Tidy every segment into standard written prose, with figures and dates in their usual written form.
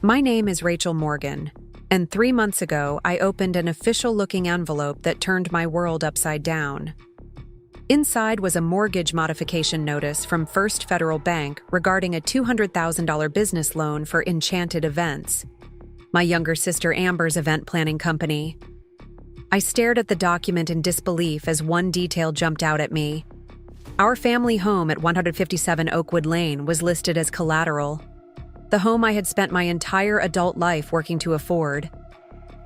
My name is Rachel Morgan, and 3 months ago I opened an official-looking envelope that turned my world upside down. Inside was a mortgage modification notice from First Federal Bank regarding a $200,000 business loan for Enchanted Events, my younger sister Amber's event planning company. I stared at the document in disbelief as one detail jumped out at me. Our family home at 157 Oakwood Lane was listed as collateral. The home I had spent my entire adult life working to afford.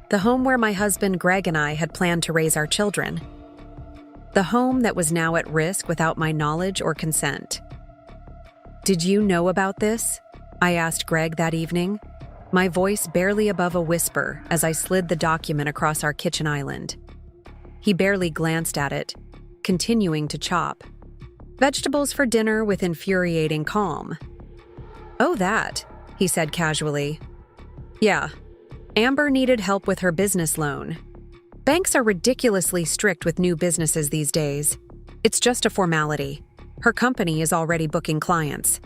The home where my husband Greg and I had planned to raise our children. The home that was now at risk without my knowledge or consent. "Did you know about this?" I asked Greg that evening, my voice barely above a whisper as I slid the document across our kitchen island. He barely glanced at it, continuing to chop. Vegetables for dinner with infuriating calm. "Oh, that," he said casually. "Yeah, Amber needed help with her business loan. Banks are ridiculously strict with new businesses these days. It's just a formality. Her company is already booking clients."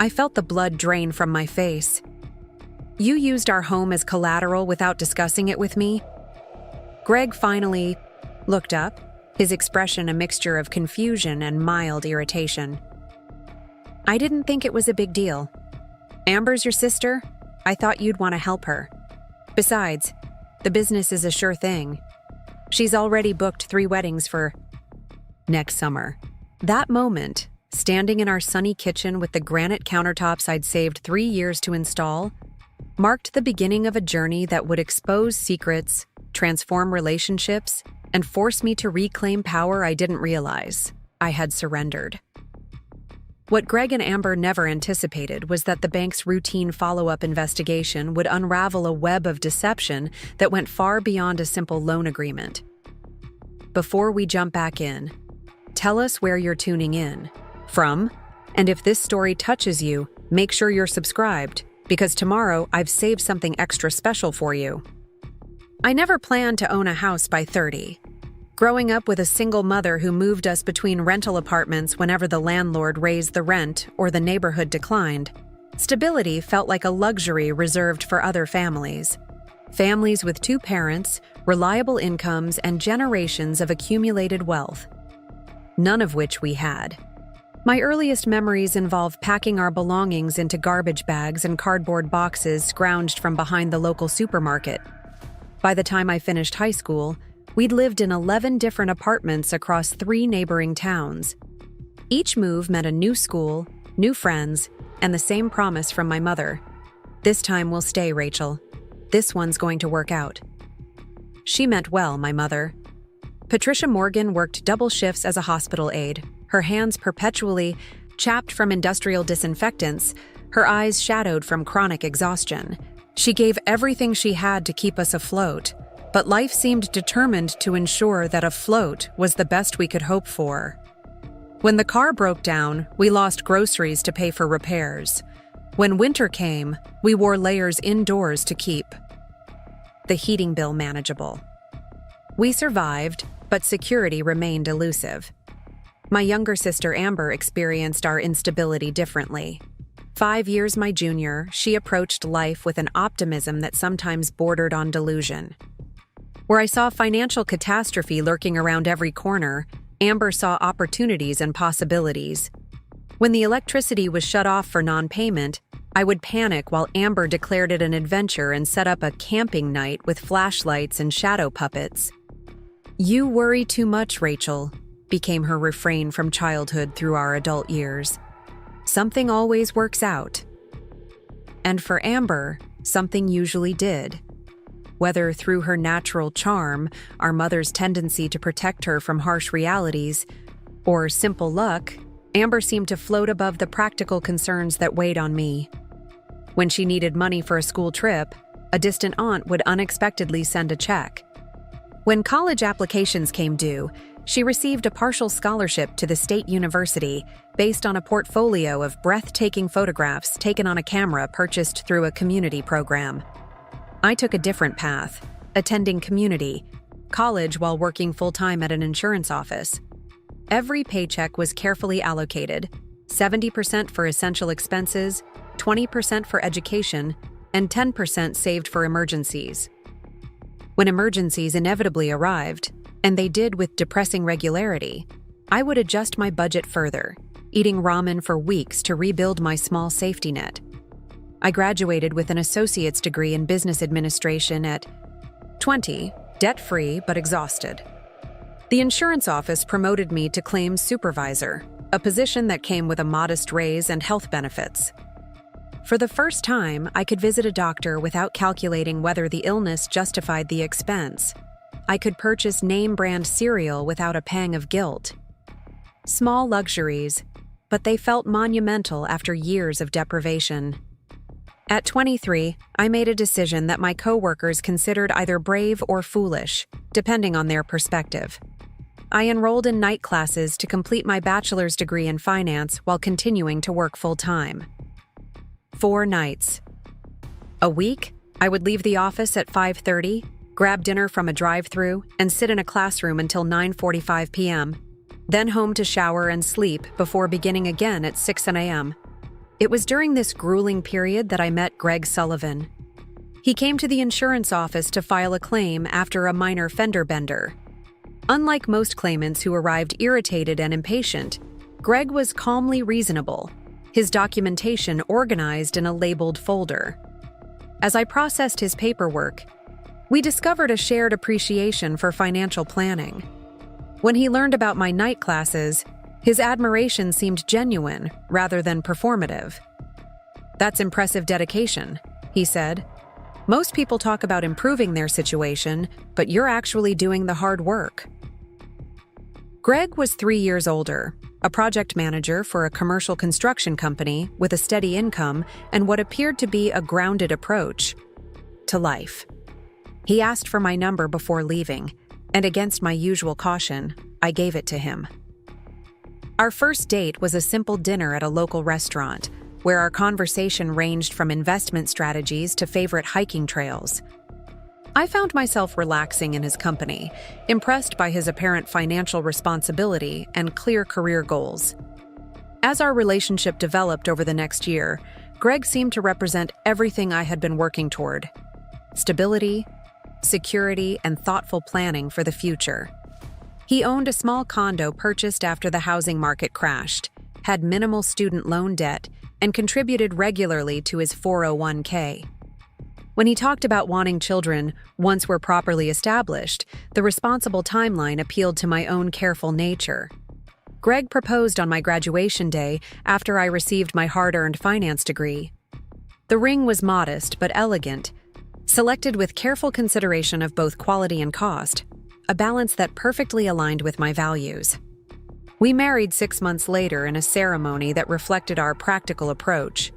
I felt the blood drain from my face. "You used our home as collateral without discussing it with me?" Greg finally looked up, his expression a mixture of confusion and mild irritation. "I didn't think it was a big deal. Amber's your sister. I thought you'd want to help her. Besides, the business is a sure thing. She's already booked 3 weddings for next summer." That moment, standing in our sunny kitchen with the granite countertops I'd saved 3 years to install, marked the beginning of a journey that would expose secrets, transform relationships, and force me to reclaim power I didn't realize I had surrendered. What Greg and Amber never anticipated was that the bank's routine follow-up investigation would unravel a web of deception that went far beyond a simple loan agreement. Before we jump back in, tell us where you're tuning in from, and if this story touches you, make sure you're subscribed, because tomorrow I've saved something extra special for you. I never planned to own a house by 30. Growing up with a single mother who moved us between rental apartments whenever the landlord raised the rent or the neighborhood declined, stability felt like a luxury reserved for other families. Families with 2 parents, reliable incomes, and generations of accumulated wealth. None of which we had. My earliest memories involve packing our belongings into garbage bags and cardboard boxes scrounged from behind the local supermarket. By the time I finished high school, we'd lived in 11 different apartments across 3 neighboring towns. Each move meant a new school, new friends, and the same promise from my mother. "This time we'll stay, Rachel. This one's going to work out." She meant well, my mother. Patricia Morgan worked double shifts as a hospital aide, her hands perpetually chapped from industrial disinfectants, her eyes shadowed from chronic exhaustion. She gave everything she had to keep us afloat, but life seemed determined to ensure that afloat was the best we could hope for. When the car broke down, we lost groceries to pay for repairs. When winter came, we wore layers indoors to keep the heating bill manageable. We survived, but security remained elusive. My younger sister Amber experienced our instability differently. 5 years my junior, she approached life with an optimism that sometimes bordered on delusion. Where I saw financial catastrophe lurking around every corner, Amber saw opportunities and possibilities. When the electricity was shut off for non-payment, I would panic while Amber declared it an adventure and set up a camping night with flashlights and shadow puppets. "You worry too much, Rachel," became her refrain from childhood through our adult years. "Something always works out." And for Amber, something usually did. Whether through her natural charm, our mother's tendency to protect her from harsh realities, or simple luck, Amber seemed to float above the practical concerns that weighed on me. When she needed money for a school trip, a distant aunt would unexpectedly send a check. When college applications came due, she received a partial scholarship to the state university based on a portfolio of breathtaking photographs taken on a camera purchased through a community program. I took a different path, attending community college while working full-time at an insurance office. Every paycheck was carefully allocated, 70% for essential expenses, 20% for education, and 10% saved for emergencies. When emergencies inevitably arrived, and they did with depressing regularity, I would adjust my budget further, eating ramen for weeks to rebuild my small safety net. I graduated with an associate's degree in business administration at 20, debt-free but exhausted. The insurance office promoted me to claims supervisor, a position that came with a modest raise and health benefits. For the first time, I could visit a doctor without calculating whether the illness justified the expense. I could purchase name-brand cereal without a pang of guilt. Small luxuries, but they felt monumental after years of deprivation. At 23, I made a decision that my coworkers considered either brave or foolish, depending on their perspective. I enrolled in night classes to complete my bachelor's degree in finance while continuing to work full-time. 4 nights. A week, I would leave the office at 5:30, grab dinner from a drive-thru, and sit in a classroom until 9:45 p.m., then home to shower and sleep before beginning again at 6 a.m. It was during this grueling period that I met Greg Sullivan. He came to the insurance office to file a claim after a minor fender bender. Unlike most claimants who arrived irritated and impatient, Greg was calmly reasonable, his documentation organized in a labeled folder. As I processed his paperwork, we discovered a shared appreciation for financial planning. When he learned about my night classes, his admiration seemed genuine rather than performative. "That's impressive dedication," he said. "Most people talk about improving their situation, but you're actually doing the hard work." Greg was 3 years older, a project manager for a commercial construction company with a steady income and what appeared to be a grounded approach to life. He asked for my number before leaving, and against my usual caution, I gave it to him. Our first date was a simple dinner at a local restaurant, where our conversation ranged from investment strategies to favorite hiking trails. I found myself relaxing in his company, impressed by his apparent financial responsibility and clear career goals. As our relationship developed over the next year, Greg seemed to represent everything I had been working toward: stability, security, and thoughtful planning for the future. He owned a small condo purchased after the housing market crashed, had minimal student loan debt, and contributed regularly to his 401k. When he talked about wanting children once we're properly established, the responsible timeline appealed to my own careful nature. Greg proposed on my graduation day after I received my hard-earned finance degree. The ring was modest but elegant, selected with careful consideration of both quality and cost, a balance that perfectly aligned with my values. We married 6 months later in a ceremony that reflected our practical approach.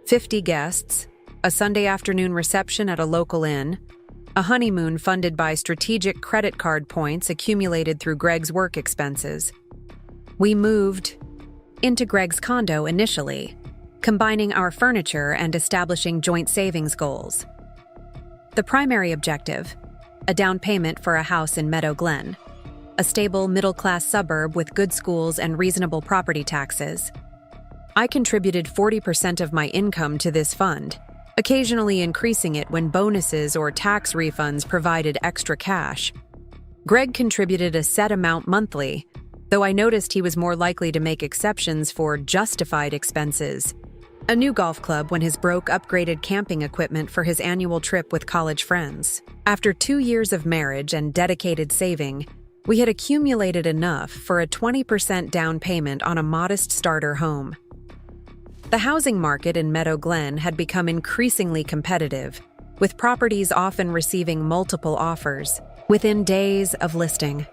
50 guests, a Sunday afternoon reception at a local inn, a honeymoon funded by strategic credit card points accumulated through Greg's work expenses. We moved into Greg's condo initially, combining our furniture and establishing joint savings goals. The primary objective: a down payment for a house in Meadow Glen, a stable middle-class suburb with good schools and reasonable property taxes. I contributed 40% of my income to this fund, occasionally increasing it when bonuses or tax refunds provided extra cash. Greg contributed a set amount monthly, though I noticed he was more likely to make exceptions for justified expenses. A new golf club when his broke upgraded camping equipment for his annual trip with college friends. After 2 years of marriage and dedicated saving, we had accumulated enough for a 20% down payment on a modest starter home. The housing market in Meadow Glen had become increasingly competitive, with properties often receiving multiple offers within days of listing.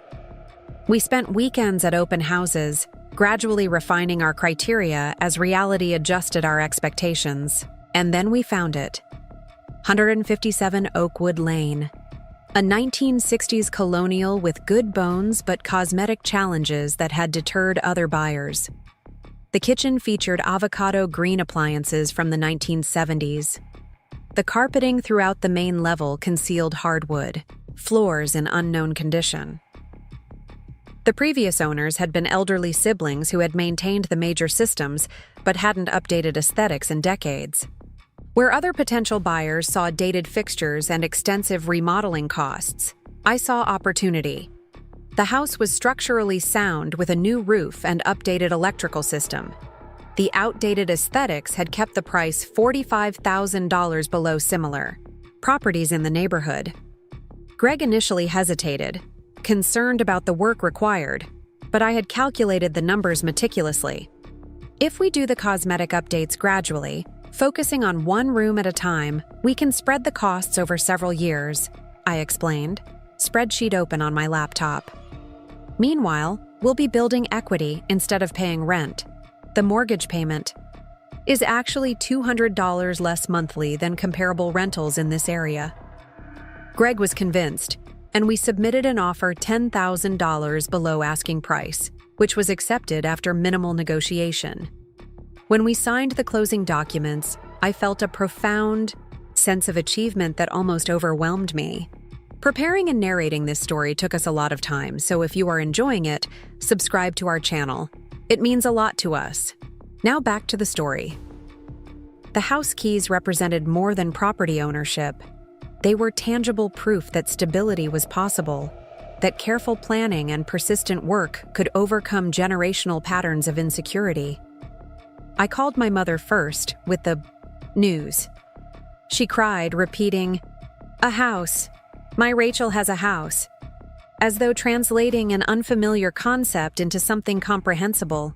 We spent weekends at open houses, gradually refining our criteria as reality adjusted our expectations. And then we found it. 157 Oakwood Lane. A 1960s colonial with good bones but cosmetic challenges that had deterred other buyers. The kitchen featured avocado green appliances from the 1970s. The carpeting throughout the main level concealed hardwood, floors in unknown condition. The previous owners had been elderly siblings who had maintained the major systems but hadn't updated aesthetics in decades. Where other potential buyers saw dated fixtures and extensive remodeling costs, I saw opportunity. The house was structurally sound with a new roof and updated electrical system. The outdated aesthetics had kept the price $45,000 below similar properties in the neighborhood. Greg initially hesitated, concerned about the work required, but I had calculated the numbers meticulously. If we do the cosmetic updates gradually, focusing on one room at a time, we can spread the costs over several years, I explained, spreadsheet open on my laptop. Meanwhile, we'll be building equity instead of paying rent. The mortgage payment is actually $200 less monthly than comparable rentals in this area. Greg was convinced, and we submitted an offer $10,000 below asking price, which was accepted after minimal negotiation. When we signed the closing documents, I felt a profound sense of achievement that almost overwhelmed me. Preparing and narrating this story took us a lot of time, so if you are enjoying it, subscribe to our channel. It means a lot to us. Now back to the story. The house keys represented more than property ownership. They were tangible proof that stability was possible, that careful planning and persistent work could overcome generational patterns of insecurity. I called my mother first with the news. She cried, repeating, "A house. My Rachel has a house," as though translating an unfamiliar concept into something comprehensible.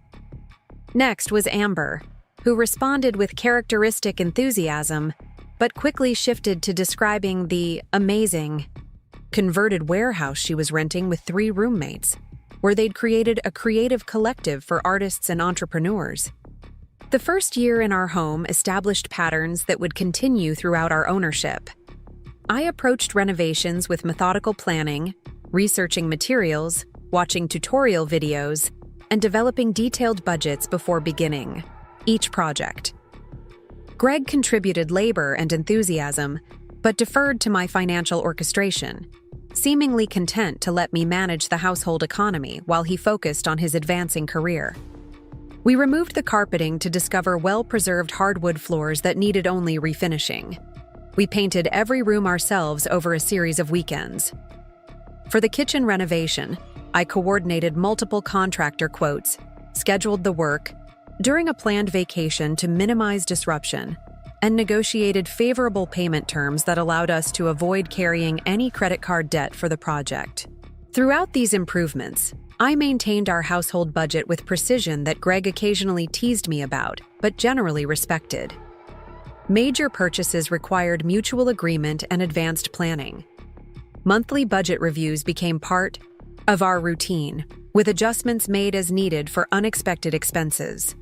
Next was Amber, who responded with characteristic enthusiasm, but quickly shifted to describing the amazing converted warehouse she was renting with 3 roommates, where they'd created a creative collective for artists and entrepreneurs. The first year in our home established patterns that would continue throughout our ownership. I approached renovations with methodical planning, researching materials, watching tutorial videos, and developing detailed budgets before beginning each project. Greg contributed labor and enthusiasm, but deferred to my financial orchestration, seemingly content to let me manage the household economy while he focused on his advancing career. We removed the carpeting to discover well-preserved hardwood floors that needed only refinishing. We painted every room ourselves over a series of weekends. For the kitchen renovation, I coordinated multiple contractor quotes, scheduled the work during a planned vacation to minimize disruption, and negotiated favorable payment terms that allowed us to avoid carrying any credit card debt for the project. Throughout these improvements, I maintained our household budget with precision that Greg occasionally teased me about, but generally respected. Major purchases required mutual agreement and advanced planning. Monthly budget reviews became part of our routine, with adjustments made as needed for unexpected expenses.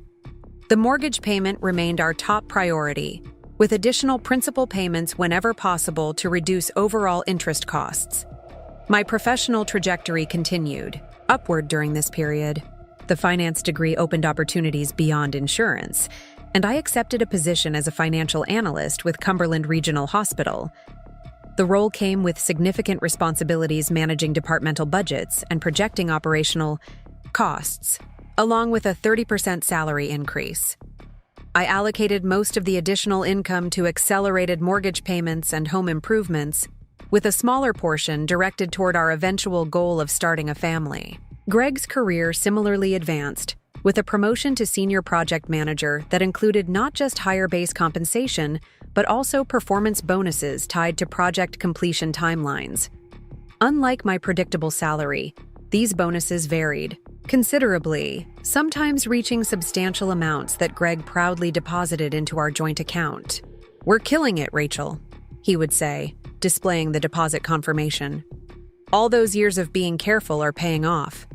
The mortgage payment remained our top priority, with additional principal payments whenever possible to reduce overall interest costs. My professional trajectory continued upward during this period. The finance degree opened opportunities beyond insurance, and I accepted a position as a financial analyst with Cumberland Regional Hospital. The role came with significant responsibilities managing departmental budgets and projecting operational costs, along with a 30% salary increase. I allocated most of the additional income to accelerated mortgage payments and home improvements, with a smaller portion directed toward our eventual goal of starting a family. Greg's career similarly advanced, with a promotion to senior project manager that included not just higher base compensation, but also performance bonuses tied to project completion timelines. Unlike my predictable salary, these bonuses varied considerably, sometimes reaching substantial amounts that Greg proudly deposited into our joint account. "We're killing it, Rachel," he would say, displaying the deposit confirmation. "All those years of being careful are paying off."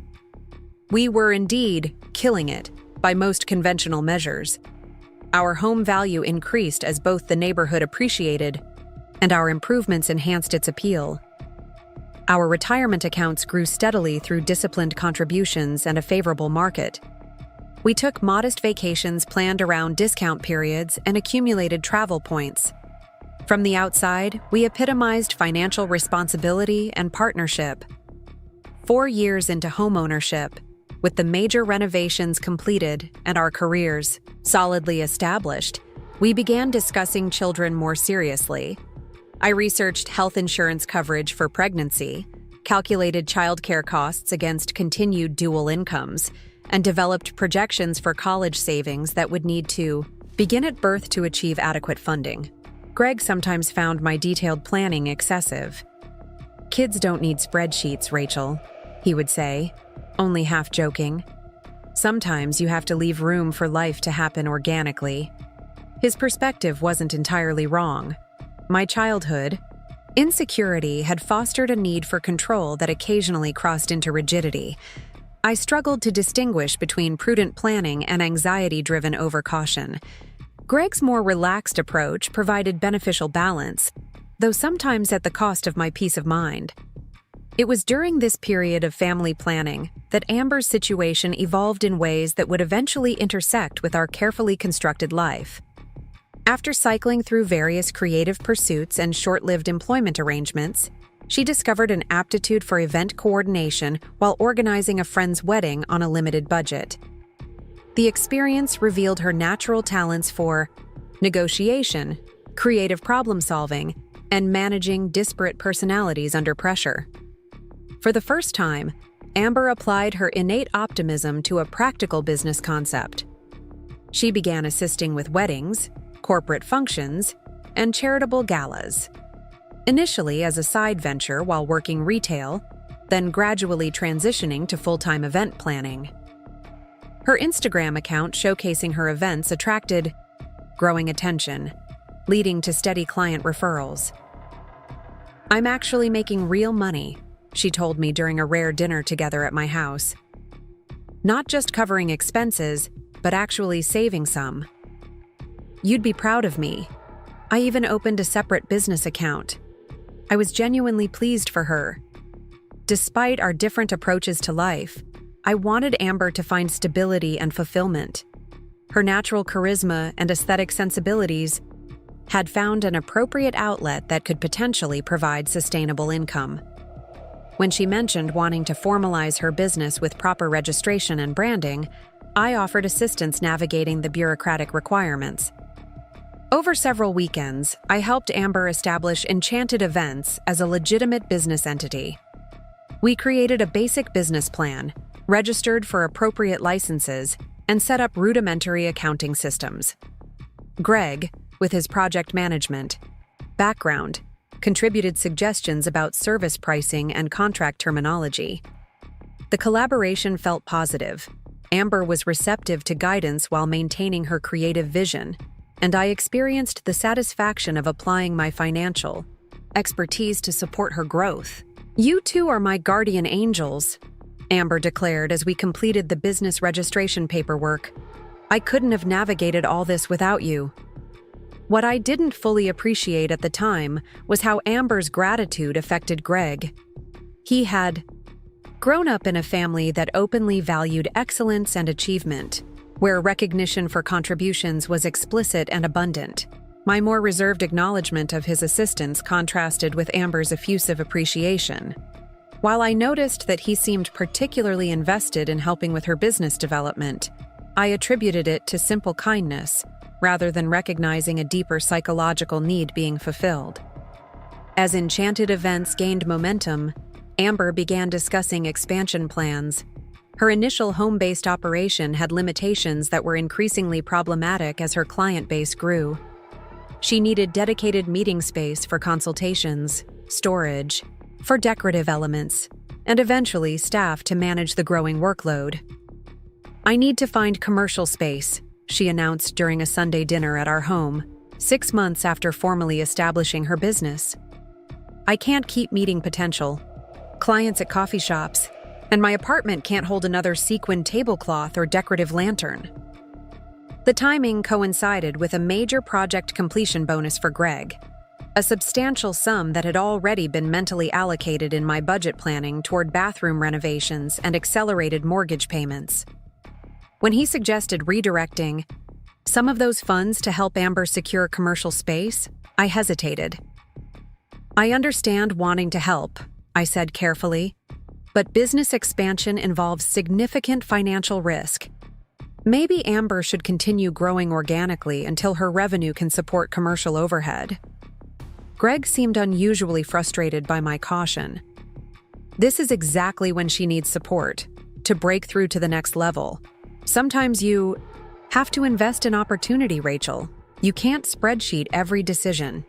We were indeed killing it by most conventional measures. Our home value increased as both the neighborhood appreciated and our improvements enhanced its appeal. Our retirement accounts grew steadily through disciplined contributions and a favorable market. We took modest vacations planned around discount periods and accumulated travel points. From the outside, we epitomized financial responsibility and partnership. 4 years into homeownership, with the major renovations completed and our careers solidly established, we began discussing children more seriously. I researched health insurance coverage for pregnancy, calculated childcare costs against continued dual incomes, and developed projections for college savings that would need to begin at birth to achieve adequate funding. Greg sometimes found my detailed planning excessive. "Kids don't need spreadsheets, Rachel," he would say, only half joking. "Sometimes you have to leave room for life to happen organically." His perspective wasn't entirely wrong. My childhood insecurity had fostered a need for control that occasionally crossed into rigidity. I struggled to distinguish between prudent planning and anxiety-driven overcaution. Greg's more relaxed approach provided beneficial balance, though sometimes at the cost of my peace of mind. It was during this period of family planning that Amber's situation evolved in ways that would eventually intersect with our carefully constructed life. After cycling through various creative pursuits and short-lived employment arrangements, she discovered an aptitude for event coordination while organizing a friend's wedding on a limited budget. The experience revealed her natural talents for negotiation, creative problem-solving, and managing disparate personalities under pressure. For the first time, Amber applied her innate optimism to a practical business concept. She began assisting with weddings, corporate functions, and charitable galas. Initially as a side venture while working retail, then gradually transitioning to full-time event planning. Her Instagram account showcasing her events attracted growing attention, leading to steady client referrals. "I'm actually making real money," she told me during a rare dinner together at my house. "Not just covering expenses, but actually saving some. You'd be proud of me. I even opened a separate business account." I was genuinely pleased for her. Despite our different approaches to life, I wanted Amber to find stability and fulfillment. Her natural charisma and aesthetic sensibilities had found an appropriate outlet that could potentially provide sustainable income. When she mentioned wanting to formalize her business with proper registration and branding, I offered assistance navigating the bureaucratic requirements. Over several weekends, I helped Amber establish Enchanted Events as a legitimate business entity. We created a basic business plan, registered for appropriate licenses, and set up rudimentary accounting systems. Greg, with his project management background, contributed suggestions about service pricing and contract terminology. The collaboration felt positive. Amber was receptive to guidance while maintaining her creative vision, and I experienced the satisfaction of applying my financial expertise to support her growth. "You two are my guardian angels," Amber declared as we completed the business registration paperwork. "I couldn't have navigated all this without you." What I didn't fully appreciate at the time was how Amber's gratitude affected Greg. He had grown up in a family that openly valued excellence and achievement, where recognition for contributions was explicit and abundant. My more reserved acknowledgement of his assistance contrasted with Amber's effusive appreciation. While I noticed that he seemed particularly invested in helping with her business development, I attributed it to simple kindness, rather than recognizing a deeper psychological need being fulfilled. As Enchanted Events gained momentum, Amber began discussing expansion plans. Her initial home-based operation had limitations that were increasingly problematic as her client base grew. She needed dedicated meeting space for consultations, storage, for decorative elements, and eventually staff to manage the growing workload. "I need to find commercial space," she announced during a Sunday dinner at our home, 6 months after formally establishing her business. "I can't keep meeting potential clients at coffee shops, and my apartment can't hold another sequined tablecloth or decorative lantern." The timing coincided with a major project completion bonus for Greg, a substantial sum that had already been mentally allocated in my budget planning toward bathroom renovations and accelerated mortgage payments. When he suggested redirecting some of those funds to help Amber secure commercial space, I hesitated. "I understand wanting to help," I said carefully, But business expansion involves significant financial risk. Maybe Amber should continue growing organically until her revenue can support commercial overhead. Greg seemed unusually frustrated by my caution. This is exactly when she needs support, to break through to the next level. Sometimes you have to invest in opportunity, Rachel. You can't spreadsheet every decision.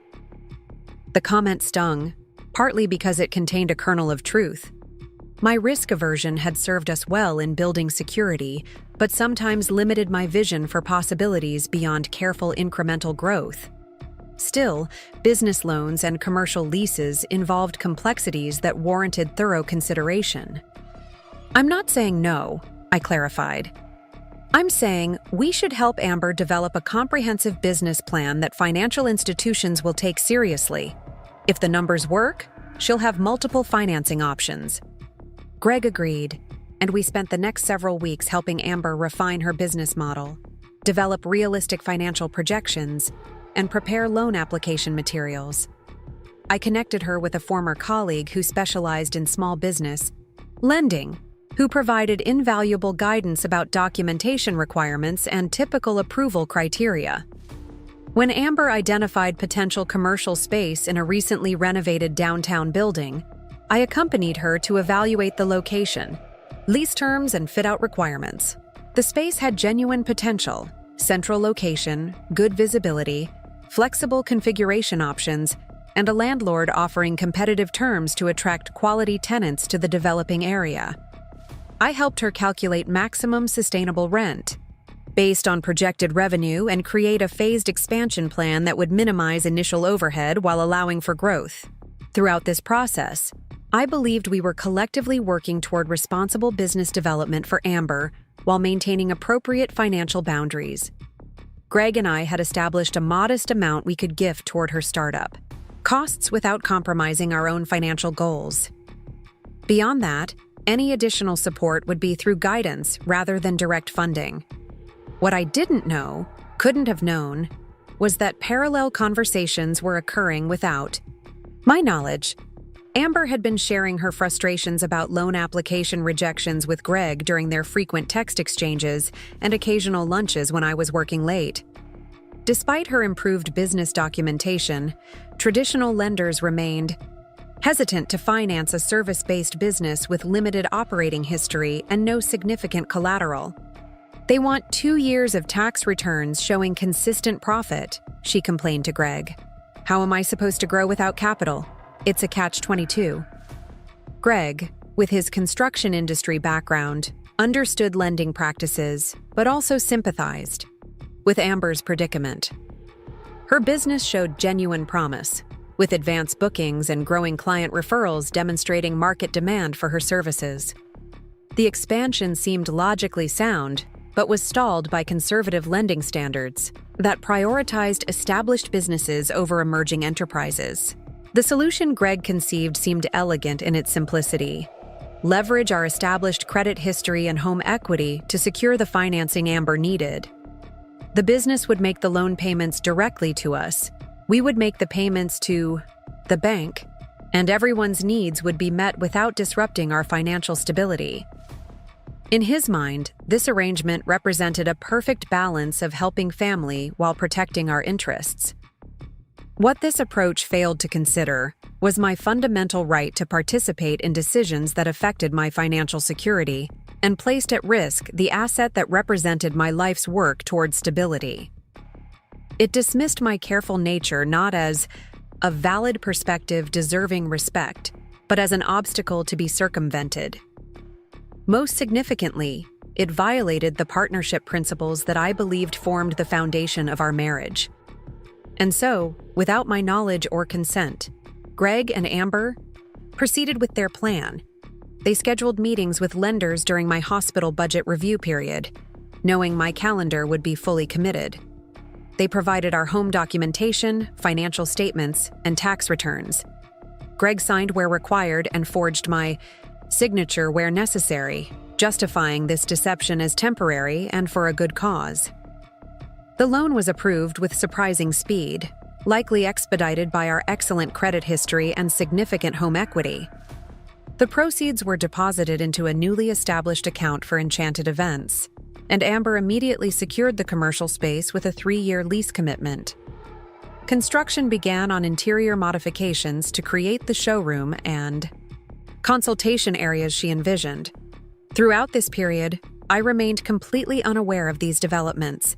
The comment stung, partly because it contained a kernel of truth. My risk aversion had served us well in building security, but sometimes limited my vision for possibilities beyond careful incremental growth. Still, business loans and commercial leases involved complexities that warranted thorough consideration. I'm not saying no, I clarified. I'm saying we should help Amber develop a comprehensive business plan that financial institutions will take seriously. If the numbers work, she'll have multiple financing options. Greg agreed, and we spent the next several weeks helping Amber refine her business model, develop realistic financial projections, and prepare loan application materials. I connected her with a former colleague who specialized in small business lending, who provided invaluable guidance about documentation requirements and typical approval criteria. When Amber identified potential commercial space in a recently renovated downtown building, I accompanied her to evaluate the location, lease terms, and fit-out requirements. The space had genuine potential: central location, good visibility, flexible configuration options, and a landlord offering competitive terms to attract quality tenants to the developing area. I helped her calculate maximum sustainable rent, based on projected revenue, and create a phased expansion plan that would minimize initial overhead while allowing for growth. Throughout this process, I believed we were collectively working toward responsible business development for Amber while maintaining appropriate financial boundaries. Greg and I had established a modest amount we could gift toward her startup, costs without compromising our own financial goals. Beyond that, any additional support would be through guidance rather than direct funding. What I didn't know, couldn't have known, was that parallel conversations were occurring without my knowledge. Amber had been sharing her frustrations about loan application rejections with Greg during their frequent text exchanges and occasional lunches when I was working late. Despite her improved business documentation, traditional lenders remained hesitant to finance a service-based business with limited operating history and no significant collateral. They want 2 years of tax returns showing consistent profit, she complained to Greg. How am I supposed to grow without capital? It's a catch-22. Greg, with his construction industry background, understood lending practices, but also sympathized with Amber's predicament. Her business showed genuine promise, with advanced bookings and growing client referrals demonstrating market demand for her services. The expansion seemed logically sound, but was stalled by conservative lending standards that prioritized established businesses over emerging enterprises. The solution Greg conceived seemed elegant in its simplicity. Leverage our established credit history and home equity to secure the financing Amber needed. The business would make the loan payments directly to us. We would make the payments to the bank, and everyone's needs would be met without disrupting our financial stability. In his mind, this arrangement represented a perfect balance of helping family while protecting our interests. What this approach failed to consider was my fundamental right to participate in decisions that affected my financial security and placed at risk the asset that represented my life's work towards stability. It dismissed my careful nature not as a valid perspective deserving respect, but as an obstacle to be circumvented. Most significantly, it violated the partnership principles that I believed formed the foundation of our marriage. And so, without my knowledge or consent, Greg and Amber proceeded with their plan. They scheduled meetings with lenders during my hospital budget review period, knowing my calendar would be fully committed. They provided our home documentation, financial statements, and tax returns. Greg signed where required and forged my signature where necessary, justifying this deception as temporary and for a good cause. The loan was approved with surprising speed, likely expedited by our excellent credit history and significant home equity. The proceeds were deposited into a newly established account for Enchanted Events, and Amber immediately secured the commercial space with a 3-year lease commitment. Construction began on interior modifications to create the showroom and consultation areas she envisioned. Throughout this period, I remained completely unaware of these developments.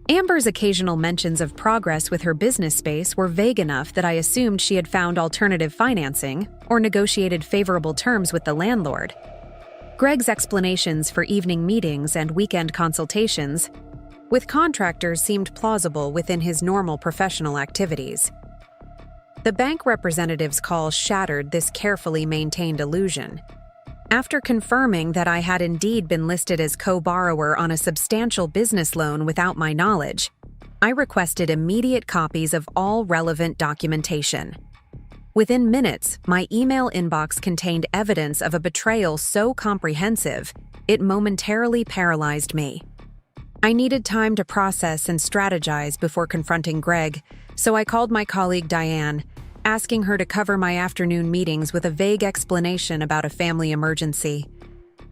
Amber's occasional mentions of progress with her business space were vague enough that I assumed she had found alternative financing or negotiated favorable terms with the landlord. Greg's explanations for evening meetings and weekend consultations with contractors seemed plausible within his normal professional activities. The bank representative's call shattered this carefully maintained illusion. After confirming that I had indeed been listed as co-borrower on a substantial business loan without my knowledge, I requested immediate copies of all relevant documentation. Within minutes, my email inbox contained evidence of a betrayal so comprehensive, it momentarily paralyzed me. I needed time to process and strategize before confronting Greg, so I called my colleague Diane, asking her to cover my afternoon meetings with a vague explanation about a family emergency.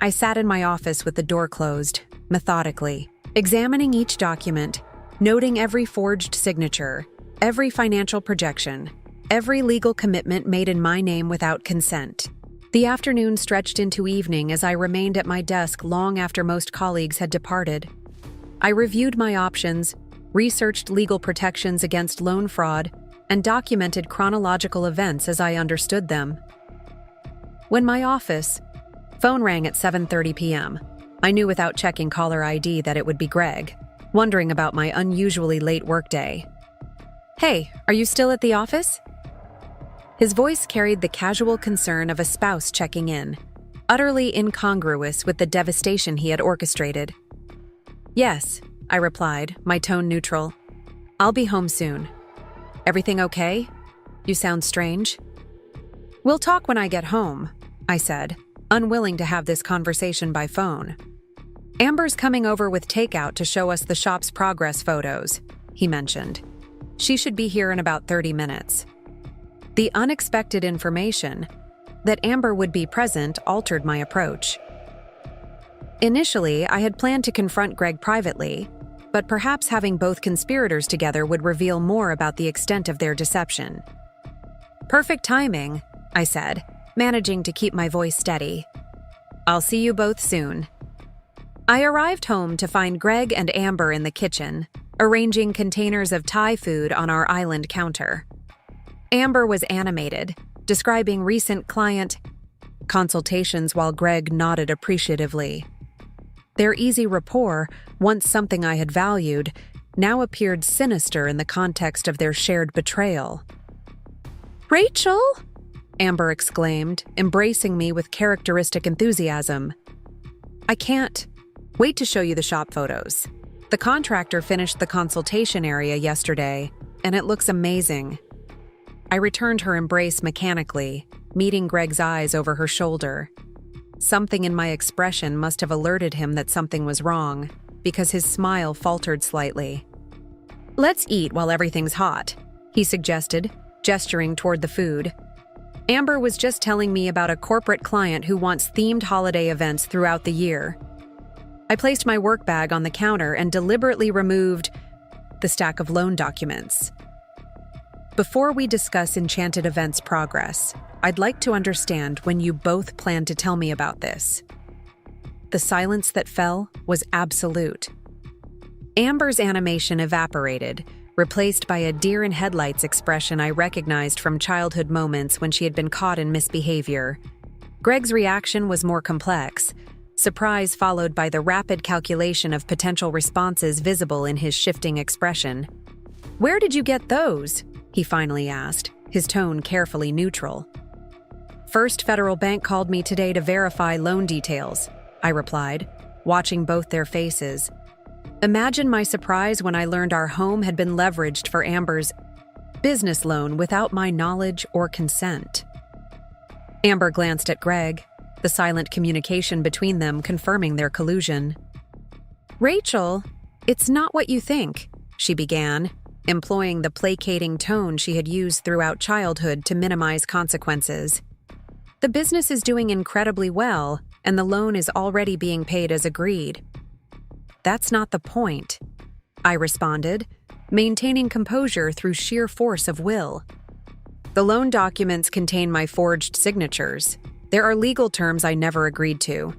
I sat in my office with the door closed, methodically, examining each document, noting every forged signature, every financial projection, every legal commitment made in my name without consent. The afternoon stretched into evening as I remained at my desk long after most colleagues had departed. I reviewed my options, researched legal protections against loan fraud, and documented chronological events as I understood them. When my office phone rang at 7:30 p.m., I knew without checking caller ID that it would be Greg, wondering about my unusually late workday. "Hey, are you still at the office?" His voice carried the casual concern of a spouse checking in, utterly incongruous with the devastation he had orchestrated. "Yes," I replied, my tone neutral. "I'll be home soon." "Everything okay? You sound strange." "We'll talk when I get home," I said, unwilling to have this conversation by phone. "Amber's coming over with takeout to show us the shop's progress photos," he mentioned. "She should be here in about 30 minutes. The unexpected information that Amber would be present altered my approach. Initially, I had planned to confront Greg privately, but perhaps having both conspirators together would reveal more about the extent of their deception. "Perfect timing," I said, managing to keep my voice steady. "I'll see you both soon." I arrived home to find Greg and Amber in the kitchen, arranging containers of Thai food on our island counter. Amber was animated, describing recent client consultations while Greg nodded appreciatively. Their easy rapport, once something I had valued, now appeared sinister in the context of their shared betrayal. "Rachel?" Amber exclaimed, embracing me with characteristic enthusiasm. "I can't wait to show you the shop photos. The contractor finished the consultation area yesterday, and it looks amazing." I returned her embrace mechanically, meeting Greg's eyes over her shoulder. Something in my expression must have alerted him that something was wrong, because his smile faltered slightly. "Let's eat while everything's hot," he suggested, gesturing toward the food. Amber was just telling me about a corporate client who wants themed holiday events throughout the year. I placed my work bag on the counter and deliberately removed the stack of loan documents. "Before we discuss Enchanted Events' progress, I'd like to understand when you both plan to tell me about this." The silence that fell was absolute. Amber's animation evaporated, replaced by a deer-in-headlights expression I recognized from childhood moments when she had been caught in misbehavior. Greg's reaction was more complex, surprise followed by the rapid calculation of potential responses visible in his shifting expression. "Where did you get those?" he finally asked, his tone carefully neutral. "First Federal Bank called me today to verify loan details," I replied, watching both their faces. Imagine my surprise when I learned our home had been leveraged for Amber's business loan without my knowledge or consent. Amber glanced at Greg, the silent communication between them confirming their collusion. "Rachel, it's not what you think," she began, employing the placating tone she had used throughout childhood to minimize consequences. The business is doing incredibly well, and the loan is already being paid as agreed. That's not the point, I responded, maintaining composure through sheer force of will. The loan documents contain my forged signatures. There are legal terms I never agreed to.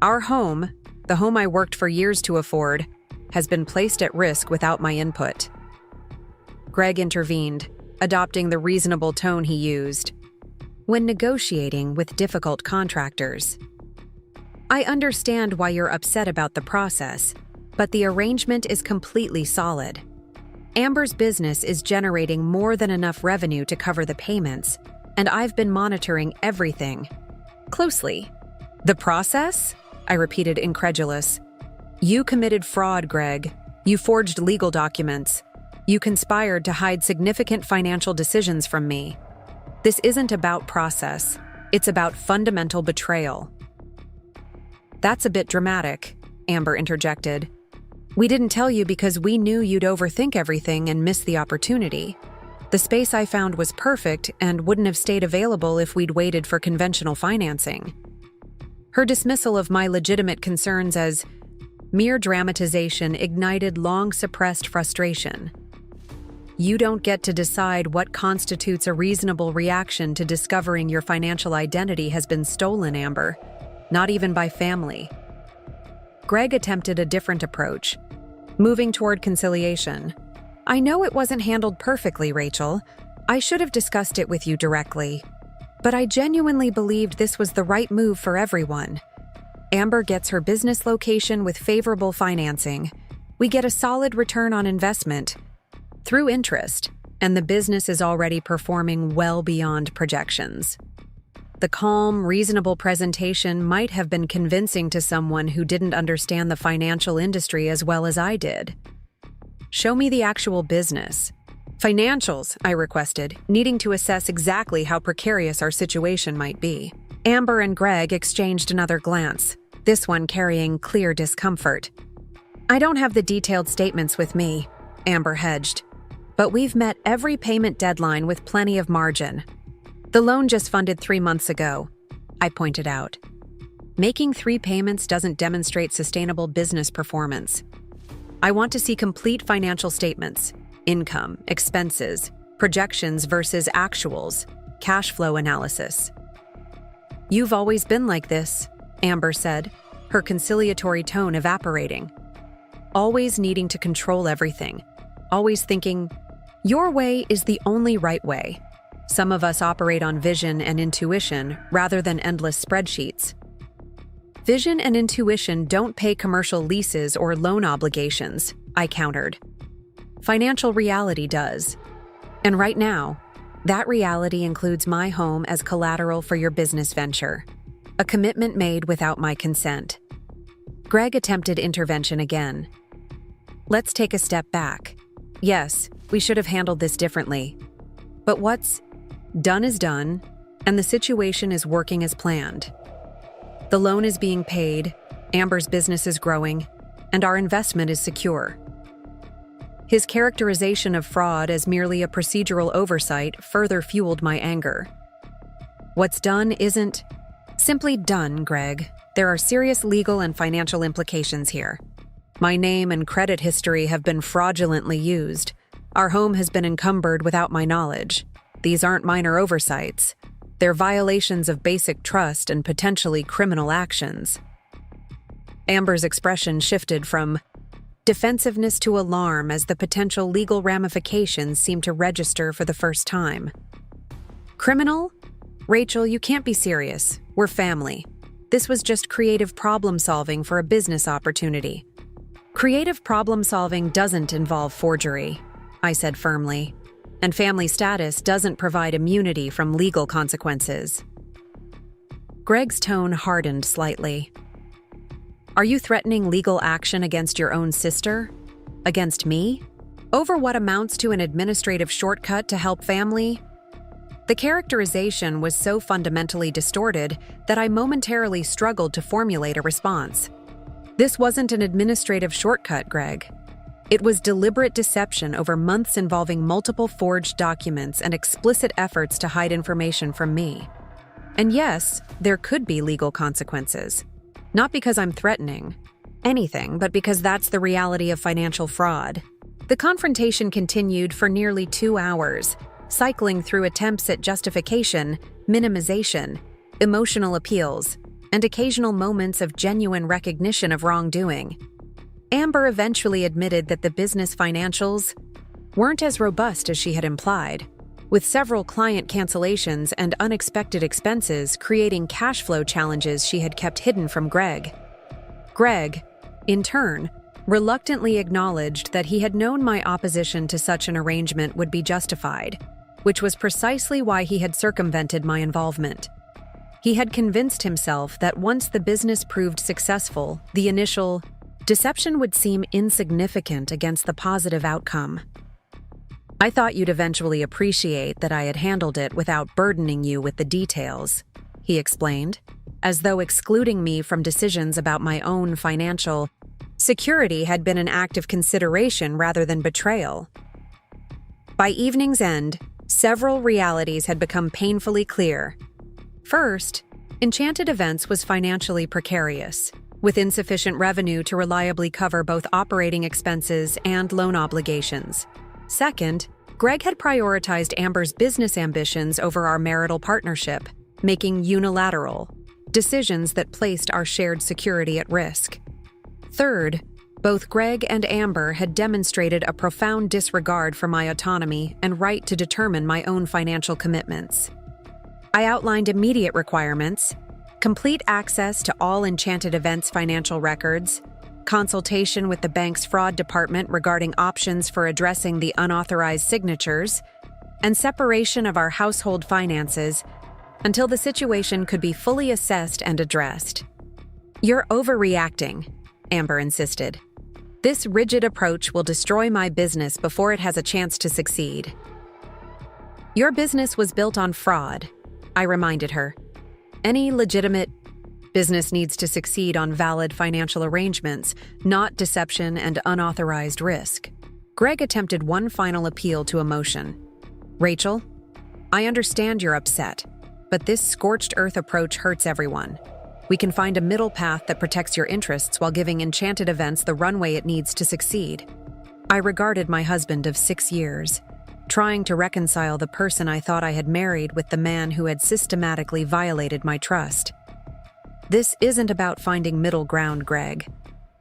Our home, the home I worked for years to afford, has been placed at risk without my input. Greg intervened, adopting the reasonable tone he used when negotiating with difficult contractors. I understand why you're upset about the process, but the arrangement is completely solid. Amber's business is generating more than enough revenue to cover the payments, and I've been monitoring everything closely. The process? I repeated, incredulous. You committed fraud, Greg. You forged legal documents. You conspired to hide significant financial decisions from me. This isn't about process. It's about fundamental betrayal. That's a bit dramatic, Amber interjected. We didn't tell you because we knew you'd overthink everything and miss the opportunity. The space I found was perfect and wouldn't have stayed available if we'd waited for conventional financing. Her dismissal of my legitimate concerns as mere dramatization ignited long-suppressed frustration. You don't get to decide what constitutes a reasonable reaction to discovering your financial identity has been stolen, Amber. Not even by family. Greg attempted a different approach, moving toward conciliation. I know it wasn't handled perfectly, Rachel. I should have discussed it with you directly. But I genuinely believed this was the right move for everyone. Amber gets her business location with favorable financing. We get a solid return on investment through interest, and the business is already performing well beyond projections. The calm, reasonable presentation might have been convincing to someone who didn't understand the financial industry as well as I did. Show me the actual business. Financials, I requested, needing to assess exactly how precarious our situation might be. Amber and Greg exchanged another glance, this one carrying clear discomfort. I don't have the detailed statements with me, Amber hedged. But we've met every payment deadline with plenty of margin. The loan just funded 3 months ago, I pointed out. Making 3 payments doesn't demonstrate sustainable business performance. I want to see complete financial statements, income, expenses, projections versus actuals, cash flow analysis. You've always been like this, Amber said, her conciliatory tone evaporating. Always needing to control everything, always thinking, your way is the only right way. Some of us operate on vision and intuition rather than endless spreadsheets. Vision and intuition don't pay commercial leases or loan obligations, I countered. Financial reality does. And right now, that reality includes my home as collateral for your business venture, a commitment made without my consent. Greg attempted intervention again. Let's take a step back. Yes, we should have handled this differently. But what's done is done, and the situation is working as planned. The loan is being paid, Amber's business is growing, and our investment is secure. His characterization of fraud as merely a procedural oversight further fueled my anger. What's done isn't simply done, Greg. There are serious legal and financial implications here. My name and credit history have been fraudulently used. Our home has been encumbered without my knowledge. These aren't minor oversights. They're violations of basic trust and potentially criminal actions. Amber's expression shifted from defensiveness to alarm as the potential legal ramifications seemed to register for the first time. Criminal? Rachel, you can't be serious. We're family. This was just creative problem-solving for a business opportunity. Creative problem-solving doesn't involve forgery, I said firmly, and family status doesn't provide immunity from legal consequences. Greg's tone hardened slightly. Are you threatening legal action against your own sister? Against me? Over what amounts to an administrative shortcut to help family? The characterization was so fundamentally distorted that I momentarily struggled to formulate a response. This wasn't an administrative shortcut, Greg. It was deliberate deception over months involving multiple forged documents and explicit efforts to hide information from me. And yes, there could be legal consequences. Not because I'm threatening anything, but because that's the reality of financial fraud. The confrontation continued for nearly 2 hours, cycling through attempts at justification, minimization, emotional appeals, and occasional moments of genuine recognition of wrongdoing. Amber eventually admitted that the business financials weren't as robust as she had implied, with several client cancellations and unexpected expenses creating cash flow challenges she had kept hidden from Greg. Greg, in turn, reluctantly acknowledged that he had known my opposition to such an arrangement would be justified, which was precisely why he had circumvented my involvement. He had convinced himself that once the business proved successful, the initial deception would seem insignificant against the positive outcome. I thought you'd eventually appreciate that I had handled it without burdening you with the details, he explained, as though excluding me from decisions about my own financial security had been an act of consideration rather than betrayal. By evening's end, several realities had become painfully clear. First, Enchanted Events was financially precarious, with insufficient revenue to reliably cover both operating expenses and loan obligations. Second, Greg had prioritized Amber's business ambitions over our marital partnership, making unilateral decisions that placed our shared security at risk. Third, both Greg and Amber had demonstrated a profound disregard for my autonomy and right to determine my own financial commitments. I outlined immediate requirements: complete access to all Enchanted Events financial records, consultation with the bank's fraud department regarding options for addressing the unauthorized signatures, and separation of our household finances until the situation could be fully assessed and addressed. "You're overreacting," Amber insisted. "This rigid approach will destroy my business before it has a chance to succeed." "Your business was built on fraud," I reminded her. "Any legitimate business needs to succeed on valid financial arrangements, not deception and unauthorized risk." Greg attempted one final appeal to emotion. "Rachel, I understand you're upset, but this scorched earth approach hurts everyone. We can find a middle path that protects your interests while giving Enchanted Events the runway it needs to succeed." I regarded my husband of 6 years, trying to reconcile the person I thought I had married with the man who had systematically violated my trust. "This isn't about finding middle ground, Greg.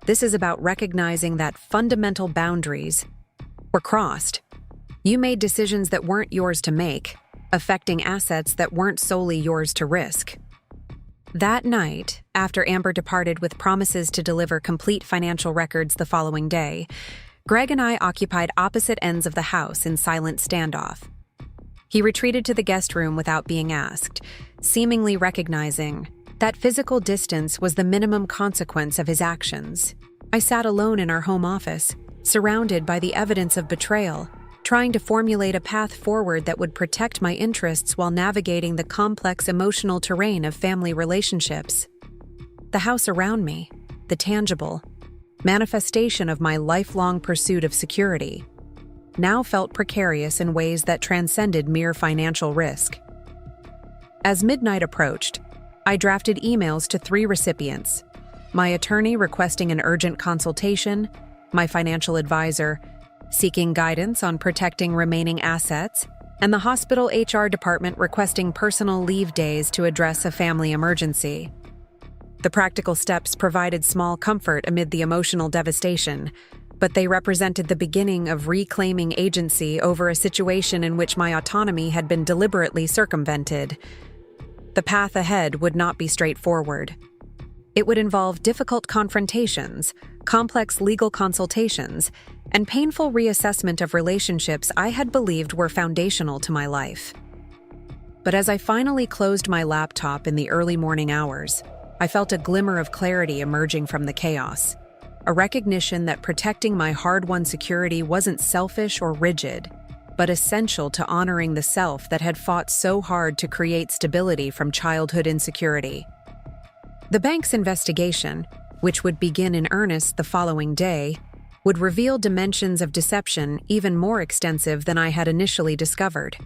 This is about recognizing that fundamental boundaries were crossed. You made decisions that weren't yours to make, affecting assets that weren't solely yours to risk." That night, after Amber departed with promises to deliver complete financial records the following day, Greg and I occupied opposite ends of the house in silent standoff. He retreated to the guest room without being asked, seemingly recognizing that physical distance was the minimum consequence of his actions. I sat alone in our home office, surrounded by the evidence of betrayal, trying to formulate a path forward that would protect my interests while navigating the complex emotional terrain of family relationships. The house around me, the tangible manifestation of my lifelong pursuit of security, now felt precarious in ways that transcended mere financial risk. As midnight approached, I drafted emails to 3 recipients: my attorney requesting an urgent consultation, my financial advisor seeking guidance on protecting remaining assets, and the hospital HR department requesting personal leave days to address a family emergency. The practical steps provided small comfort amid the emotional devastation, but they represented the beginning of reclaiming agency over a situation in which my autonomy had been deliberately circumvented. The path ahead would not be straightforward. It would involve difficult confrontations, complex legal consultations, and painful reassessment of relationships I had believed were foundational to my life. But as I finally closed my laptop in the early morning hours, I felt a glimmer of clarity emerging from the chaos, a recognition that protecting my hard-won security wasn't selfish or rigid, but essential to honoring the self that had fought so hard to create stability from childhood insecurity. The bank's investigation, which would begin in earnest the following day, would reveal dimensions of deception even more extensive than I had initially discovered.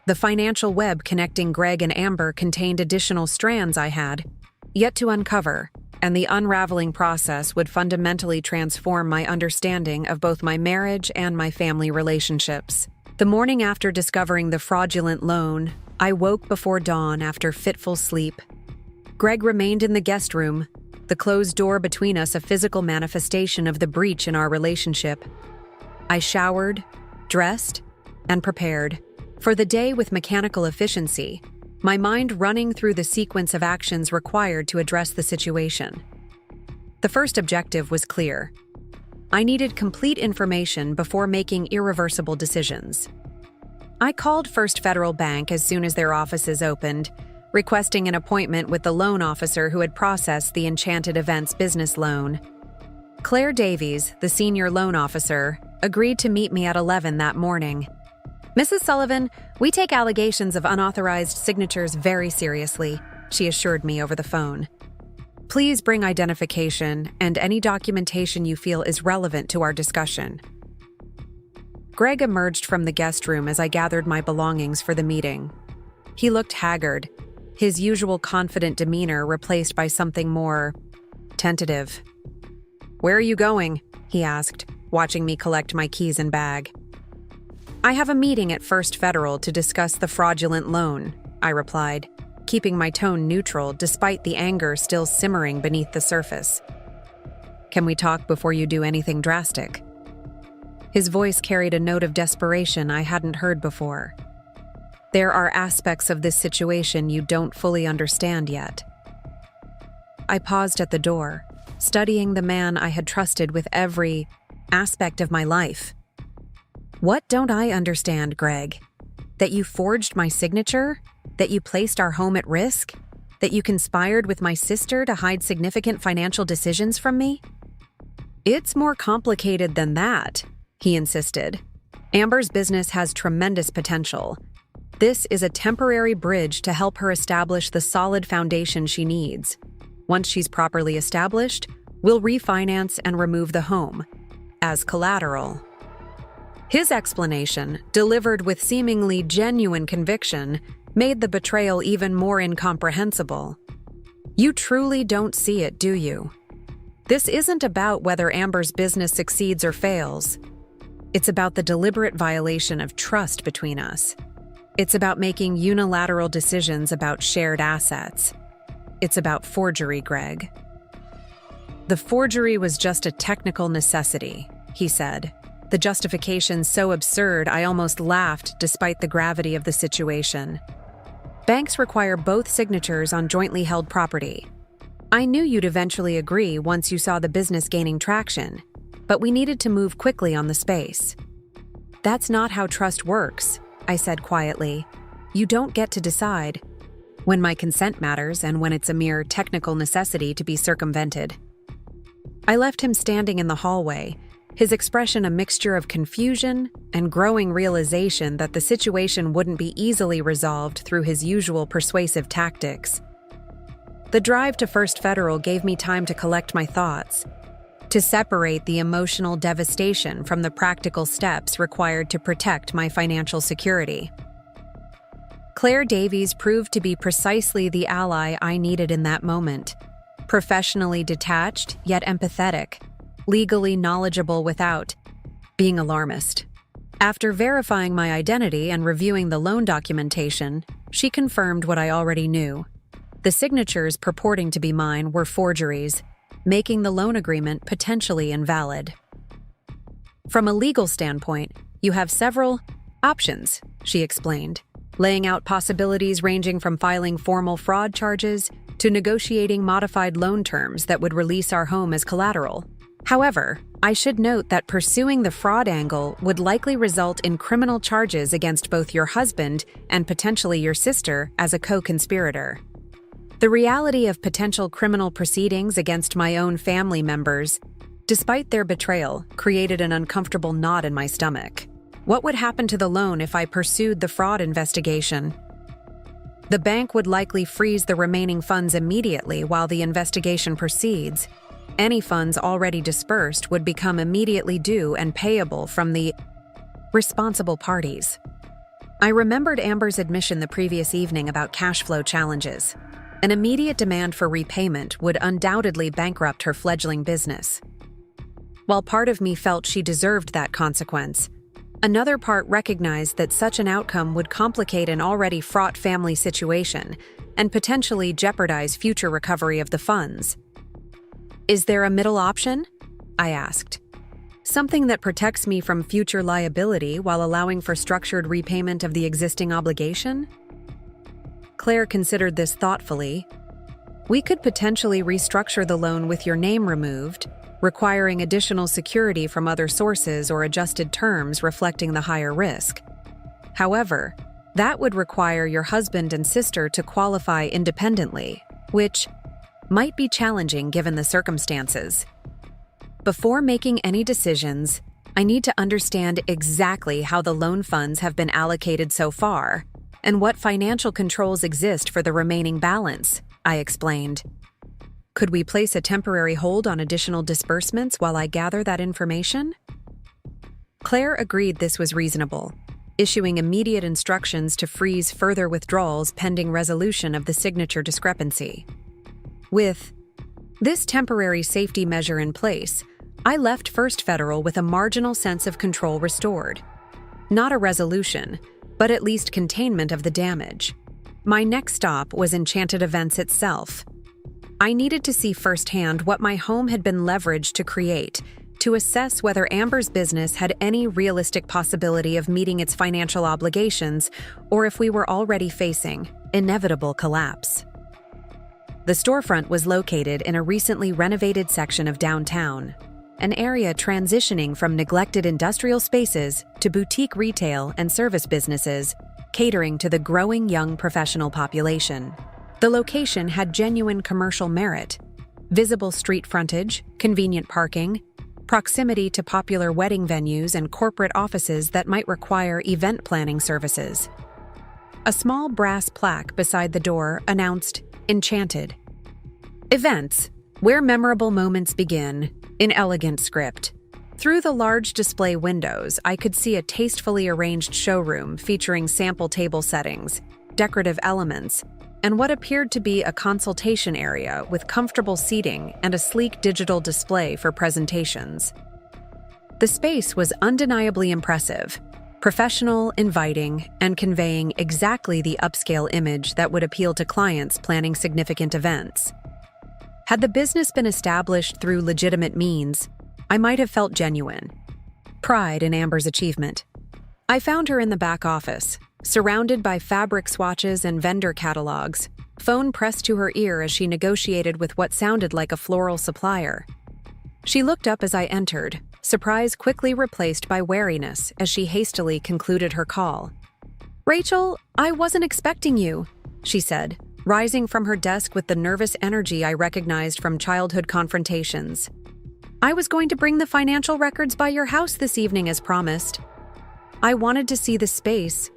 The financial web connecting Greg and Amber contained additional strands I had yet to uncover, and the unraveling process would fundamentally transform my understanding of both my marriage and my family relationships. The morning after discovering the fraudulent loan, I woke before dawn after fitful sleep. Greg remained in the guest room, the closed door between us a physical manifestation of the breach in our relationship. I showered, dressed, and prepared for the day with mechanical efficiency, my mind running through the sequence of actions required to address the situation. The first objective was clear. I needed complete information before making irreversible decisions. I called First Federal Bank as soon as their offices opened, requesting an appointment with the loan officer who had processed the Enchanted Events business loan. Claire Davies, the senior loan officer, agreed to meet me at 11 that morning. "Mrs. Sullivan, we take allegations of unauthorized signatures very seriously," she assured me over the phone. "Please bring identification and any documentation you feel is relevant to our discussion." Greg emerged from the guest room as I gathered my belongings for the meeting. He looked haggard, his usual confident demeanor replaced by something more tentative. "Where are you going?" he asked, watching me collect my keys and bag. "I have a meeting at First Federal to discuss the fraudulent loan," I replied, keeping my tone neutral despite the anger still simmering beneath the surface. "Can we talk before you do anything drastic?" His voice carried a note of desperation I hadn't heard before. "There are aspects of this situation you don't fully understand yet." I paused at the door, studying the man I had trusted with every aspect of my life. "What don't I understand, Greg? That you forged my signature? That you placed our home at risk? That you conspired with my sister to hide significant financial decisions from me?" "It's more complicated than that," he insisted. "Amber's business has tremendous potential. This is a temporary bridge to help her establish the solid foundation she needs. Once she's properly established, we'll refinance and remove the home as collateral." His explanation, delivered with seemingly genuine conviction, made the betrayal even more incomprehensible. "You truly don't see it, do you? This isn't about whether Amber's business succeeds or fails. It's about the deliberate violation of trust between us. It's about making unilateral decisions about shared assets. It's about forgery, Greg." "The forgery was just a technical necessity," he said, the justification so absurd I almost laughed despite the gravity of the situation. "Banks require both signatures on jointly held property. I knew you'd eventually agree once you saw the business gaining traction, but we needed to move quickly on the space." "That's not how trust works," I said quietly. "You don't get to decide when my consent matters and when it's a mere technical necessity to be circumvented." I left him standing in the hallway, his expression a mixture of confusion and growing realization that the situation wouldn't be easily resolved through his usual persuasive tactics. The drive to First Federal gave me time to collect my thoughts, to separate the emotional devastation from the practical steps required to protect my financial security. Claire Davies proved to be precisely the ally I needed in that moment. Professionally detached, yet empathetic. Legally knowledgeable without being alarmist. After verifying my identity and reviewing the loan documentation, she confirmed what I already knew. The signatures purporting to be mine were forgeries, making the loan agreement potentially invalid. "From a legal standpoint, you have several options," she explained, laying out possibilities ranging from filing formal fraud charges to negotiating modified loan terms that would release our home as collateral. "However, I should note that pursuing the fraud angle would likely result in criminal charges against both your husband and potentially your sister as a co-conspirator. The reality of potential criminal proceedings against my own family members, despite their betrayal, created an uncomfortable knot in my stomach. What would happen to the loan if I pursued the fraud investigation? The bank would likely freeze the remaining funds immediately while the investigation proceeds. Any funds already dispersed would become immediately due and payable from the responsible parties. I remembered Amber's admission the previous evening about cash flow challenges. An immediate demand for repayment would undoubtedly bankrupt her fledgling business. While part of me felt she deserved that consequence, another part recognized that such an outcome would complicate an already fraught family situation and potentially jeopardize future recovery of the funds. "Is there a middle option?" I asked. "Something that protects me from future liability while allowing for structured repayment of the existing obligation?" Claire considered this thoughtfully. "We could potentially restructure the loan with your name removed, requiring additional security from other sources or adjusted terms reflecting the higher risk. However, that would require your husband and sister to qualify independently, which might be challenging given the circumstances. Before making any decisions, I need to understand exactly how the loan funds have been allocated so far and what financial controls exist for the remaining balance," I explained. "Could we place a temporary hold on additional disbursements while I gather that information?" Claire agreed this was reasonable, issuing immediate instructions to freeze further withdrawals pending resolution of the signature discrepancy. With this temporary safety measure in place, I left First Federal with a marginal sense of control restored. Not a resolution, but at least containment of the damage. My next stop was Enchanted Events itself. I needed to see firsthand what my home had been leveraged to create, to assess whether Amber's business had any realistic possibility of meeting its financial obligations or if we were already facing inevitable collapse. The storefront was located in a recently renovated section of downtown, an area transitioning from neglected industrial spaces to boutique retail and service businesses, catering to the growing young professional population. The location had genuine commercial merit: visible street frontage, convenient parking, proximity to popular wedding venues and corporate offices that might require event planning services. A small brass plaque beside the door announced Enchanted Events, where memorable moments begin, in elegant script. Through the large display windows, I could see a tastefully arranged showroom featuring sample table settings, decorative elements, and what appeared to be a consultation area with comfortable seating and a sleek digital display for presentations. The space was undeniably impressive, professional, inviting, and conveying exactly the upscale image that would appeal to clients planning significant events. Had the business been established through legitimate means, I might have felt genuine pride in Amber's achievement. I found her in the back office, surrounded by fabric swatches and vendor catalogs, phone pressed to her ear as she negotiated with what sounded like a floral supplier. She looked up as I entered, surprise quickly replaced by wariness as she hastily concluded her call. "Rachel, I wasn't expecting you," she said, rising from her desk with the nervous energy I recognized from childhood confrontations. "I was going to bring the financial records by your house this evening as promised." "I wanted to see the space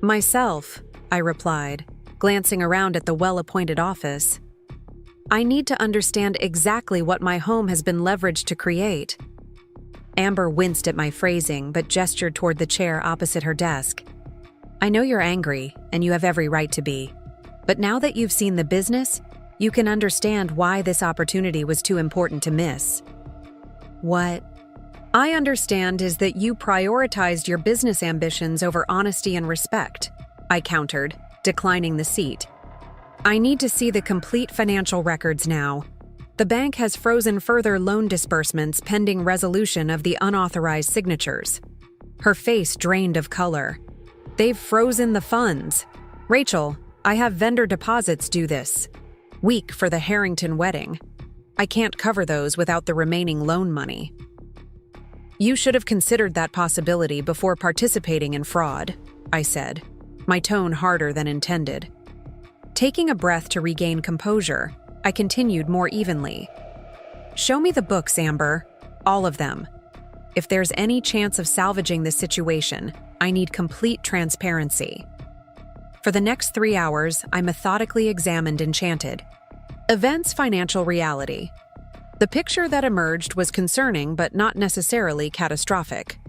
myself," I replied, glancing around at the well-appointed office. "I need to understand exactly what my home has been leveraged to create." Amber winced at my phrasing but gestured toward the chair opposite her desk. "I know you're angry, and you have every right to be. But now that you've seen the business, you can understand why this opportunity was too important to miss." "What I understand is that you prioritized your business ambitions over honesty and respect," I countered, declining the seat. "I need to see the complete financial records now. The bank has frozen further loan disbursements pending resolution of the unauthorized signatures." Her face drained of color. "They've frozen the funds. Rachel, I have vendor deposits due this week for the Harrington wedding. I can't cover those without the remaining loan money." "You should have considered that possibility before participating in fraud," I said, my tone harder than intended. Taking a breath to regain composure, I continued more evenly. "Show me the books, Amber. All of them. If there's any chance of salvaging this situation, I need complete transparency." For the next 3 hours, I methodically examined Enchanted Events' financial reality. The picture that emerged was concerning but not necessarily catastrophic.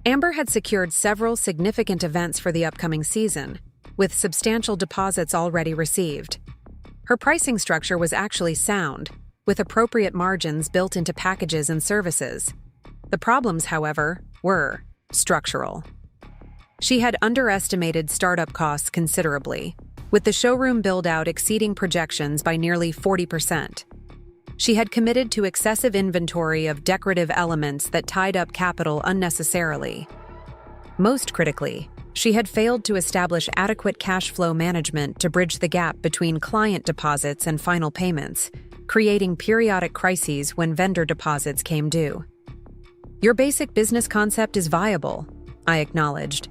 Amber had secured several significant events for the upcoming season, with substantial deposits already received. Her pricing structure was actually sound, with appropriate margins built into packages and services. The problems, however, were structural. She had underestimated startup costs considerably, with the showroom build-out exceeding projections by nearly 40%. She had committed to excessive inventory of decorative elements that tied up capital unnecessarily. Most critically, she had failed to establish adequate cash flow management to bridge the gap between client deposits and final payments, creating periodic crises when vendor deposits came due. "Your basic business concept is viable," I acknowledged,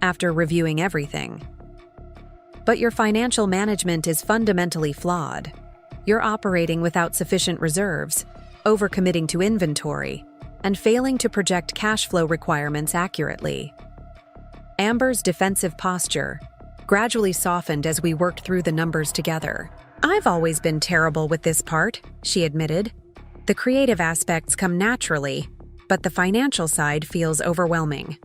after reviewing everything. "But your financial management is fundamentally flawed. You're operating without sufficient reserves, overcommitting to inventory, and failing to project cash flow requirements accurately." Amber's defensive posture gradually softened as we worked through the numbers together. "I've always been terrible with this part," she admitted. "The creative aspects come naturally, but the financial side feels overwhelming."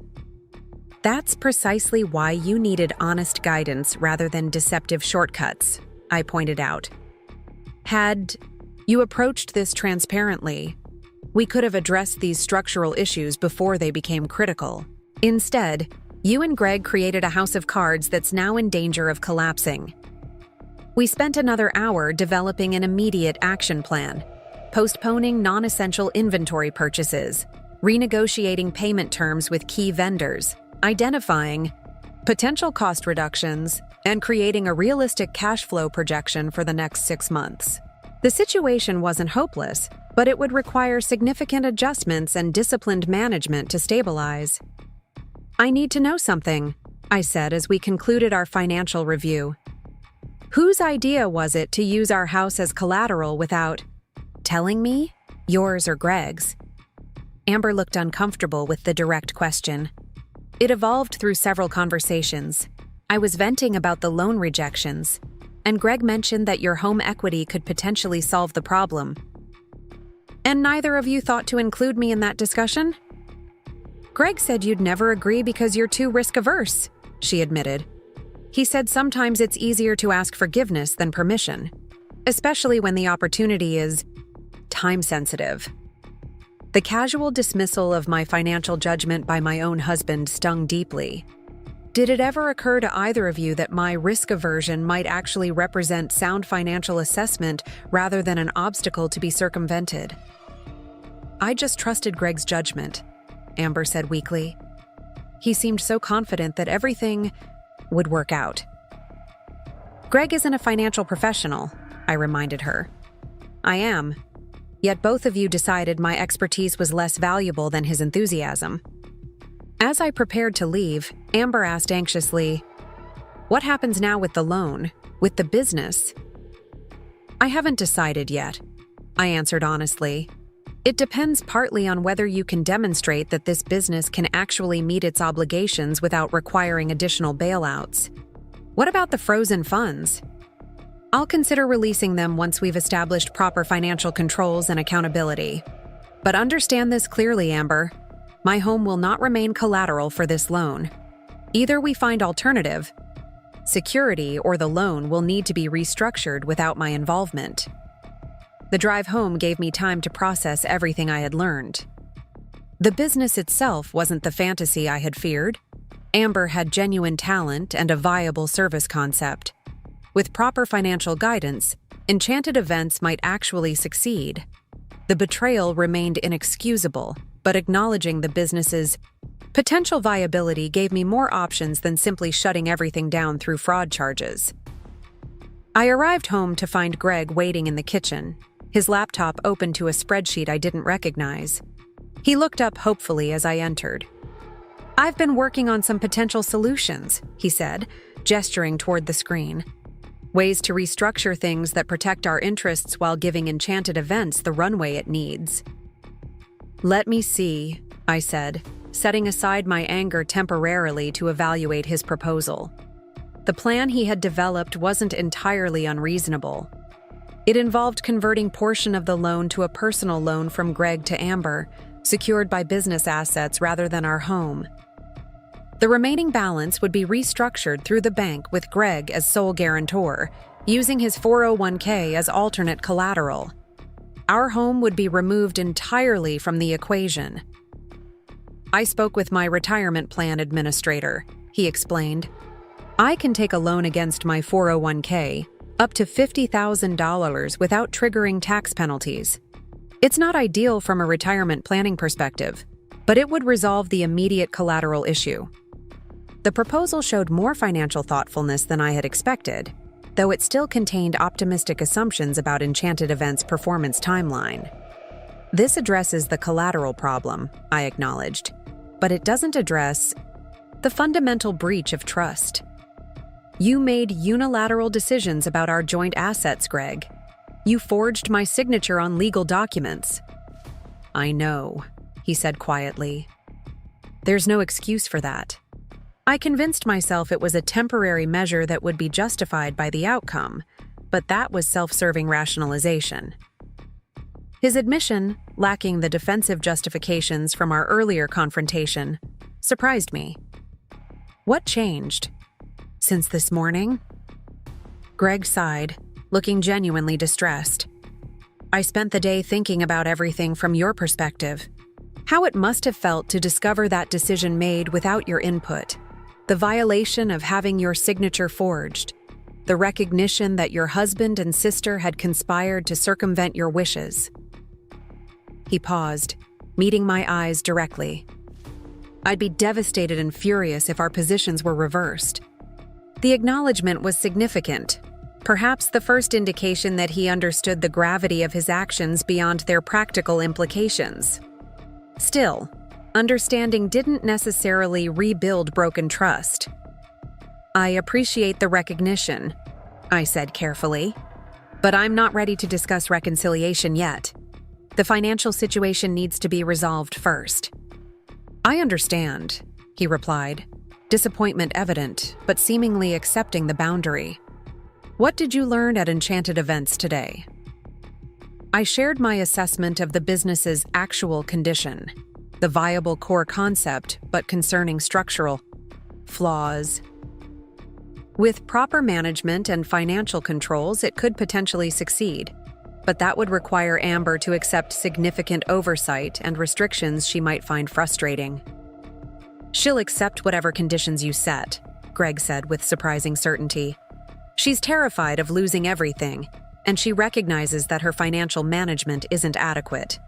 "That's precisely why you needed honest guidance rather than deceptive shortcuts," I pointed out. "Had you approached this transparently, we could have addressed these structural issues before they became critical. Instead, you and Greg created a house of cards that's now in danger of collapsing." We spent another hour developing an immediate action plan, postponing non-essential inventory purchases, renegotiating payment terms with key vendors, identifying potential cost reductions, and creating a realistic cash flow projection for the next 6 months. The situation wasn't hopeless, but it would require significant adjustments and disciplined management to stabilize. "I need to know something," I said as we concluded our financial review. "Whose idea was it to use our house as collateral without telling me? Yours or Greg's?" Amber looked uncomfortable with the direct question. It evolved through several conversations. I was venting about the loan rejections, and Greg mentioned that your home equity could potentially solve the problem. "And neither of you thought to include me in that discussion?" "Greg said you'd never agree because you're too risk-averse," she admitted. "He said sometimes it's easier to ask forgiveness than permission, especially when the opportunity is time-sensitive." The casual dismissal of my financial judgment by my own husband stung deeply. Did it ever occur to either of you that my risk aversion might actually represent sound financial assessment rather than an obstacle to be circumvented? "I just trusted Greg's judgment," Amber said weakly. "He seemed so confident that everything would work out." "Greg isn't a financial professional," I reminded her. "I am. Yet both of you decided my expertise was less valuable than his enthusiasm." As I prepared to leave, Amber asked anxiously, "What happens now with the loan, with the business?" "I haven't decided yet," I answered honestly. "It depends partly on whether you can demonstrate that this business can actually meet its obligations without requiring additional bailouts. What about the frozen funds?" "I'll consider releasing them once we've established proper financial controls and accountability. But understand this clearly, Amber. My home will not remain collateral for this loan. Either we find alternative security or the loan will need to be restructured without my involvement." The drive home gave me time to process everything I had learned. The business itself wasn't the fantasy I had feared. Amber had genuine talent and a viable service concept. With proper financial guidance, Enchanted Events might actually succeed. The betrayal remained inexcusable, but acknowledging the business's potential viability gave me more options than simply shutting everything down through fraud charges. I arrived home to find Greg waiting in the kitchen, his laptop open to a spreadsheet I didn't recognize. He looked up hopefully as I entered. "I've been working on some potential solutions," he said, gesturing toward the screen. "Ways to restructure things that protect our interests while giving Enchanted Events the runway it needs." "Let me see," I said, setting aside my anger temporarily to evaluate his proposal. The plan he had developed wasn't entirely unreasonable. It involved converting portion of the loan to a personal loan from Greg to Amber, secured by business assets rather than our home. The remaining balance would be restructured through the bank with Greg as sole guarantor, using his 401k as alternate collateral. Our home would be removed entirely from the equation. I spoke with my retirement plan administrator, he explained. I can take a loan against my 401k, up to $50,000 without triggering tax penalties. It's not ideal from a retirement planning perspective, but it would resolve the immediate collateral issue. The proposal showed more financial thoughtfulness than I had expected, though it still contained optimistic assumptions about Enchanted Events' performance timeline. This addresses the collateral problem, I acknowledged, but it doesn't address the fundamental breach of trust. You made unilateral decisions about our joint assets, Greg. You forged my signature on legal documents. I know, he said quietly. There's no excuse for that. I convinced myself it was a temporary measure that would be justified by the outcome, but that was self-serving rationalization. His admission, lacking the defensive justifications from our earlier confrontation, surprised me. What changed? Since this morning? Greg sighed, looking genuinely distressed. I spent the day thinking about everything from your perspective. How it must have felt to discover that decision made without your input. The violation of having your signature forged. The recognition that your husband and sister had conspired to circumvent your wishes. He paused, meeting my eyes directly. I'd be devastated and furious if our positions were reversed. The acknowledgement was significant, perhaps the first indication that he understood the gravity of his actions beyond their practical implications. Still, understanding didn't necessarily rebuild broken trust. I appreciate the recognition, I said carefully, but I'm not ready to discuss reconciliation yet. The financial situation needs to be resolved first. I understand, he replied, disappointment evident, but seemingly accepting the boundary. What did you learn at Enchanted Events today? I shared my assessment of the business's actual condition, the viable core concept, but concerning structural flaws. With proper management and financial controls, it could potentially succeed, but that would require Amber to accept significant oversight and restrictions she might find frustrating. She'll accept whatever conditions you set, Greg said with surprising certainty. She's terrified of losing everything, and she recognizes that her financial management isn't adequate.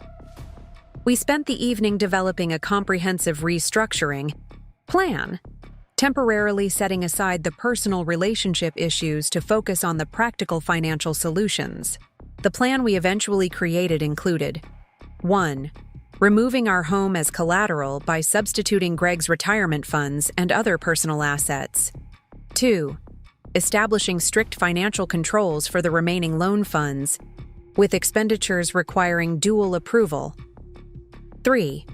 We spent the evening developing a comprehensive restructuring plan, temporarily setting aside the personal relationship issues to focus on the practical financial solutions. The plan we eventually created included 1. Removing our home as collateral by substituting Greg's retirement funds and other personal assets. 2. Establishing strict financial controls for the remaining loan funds, with expenditures requiring dual approval. 3.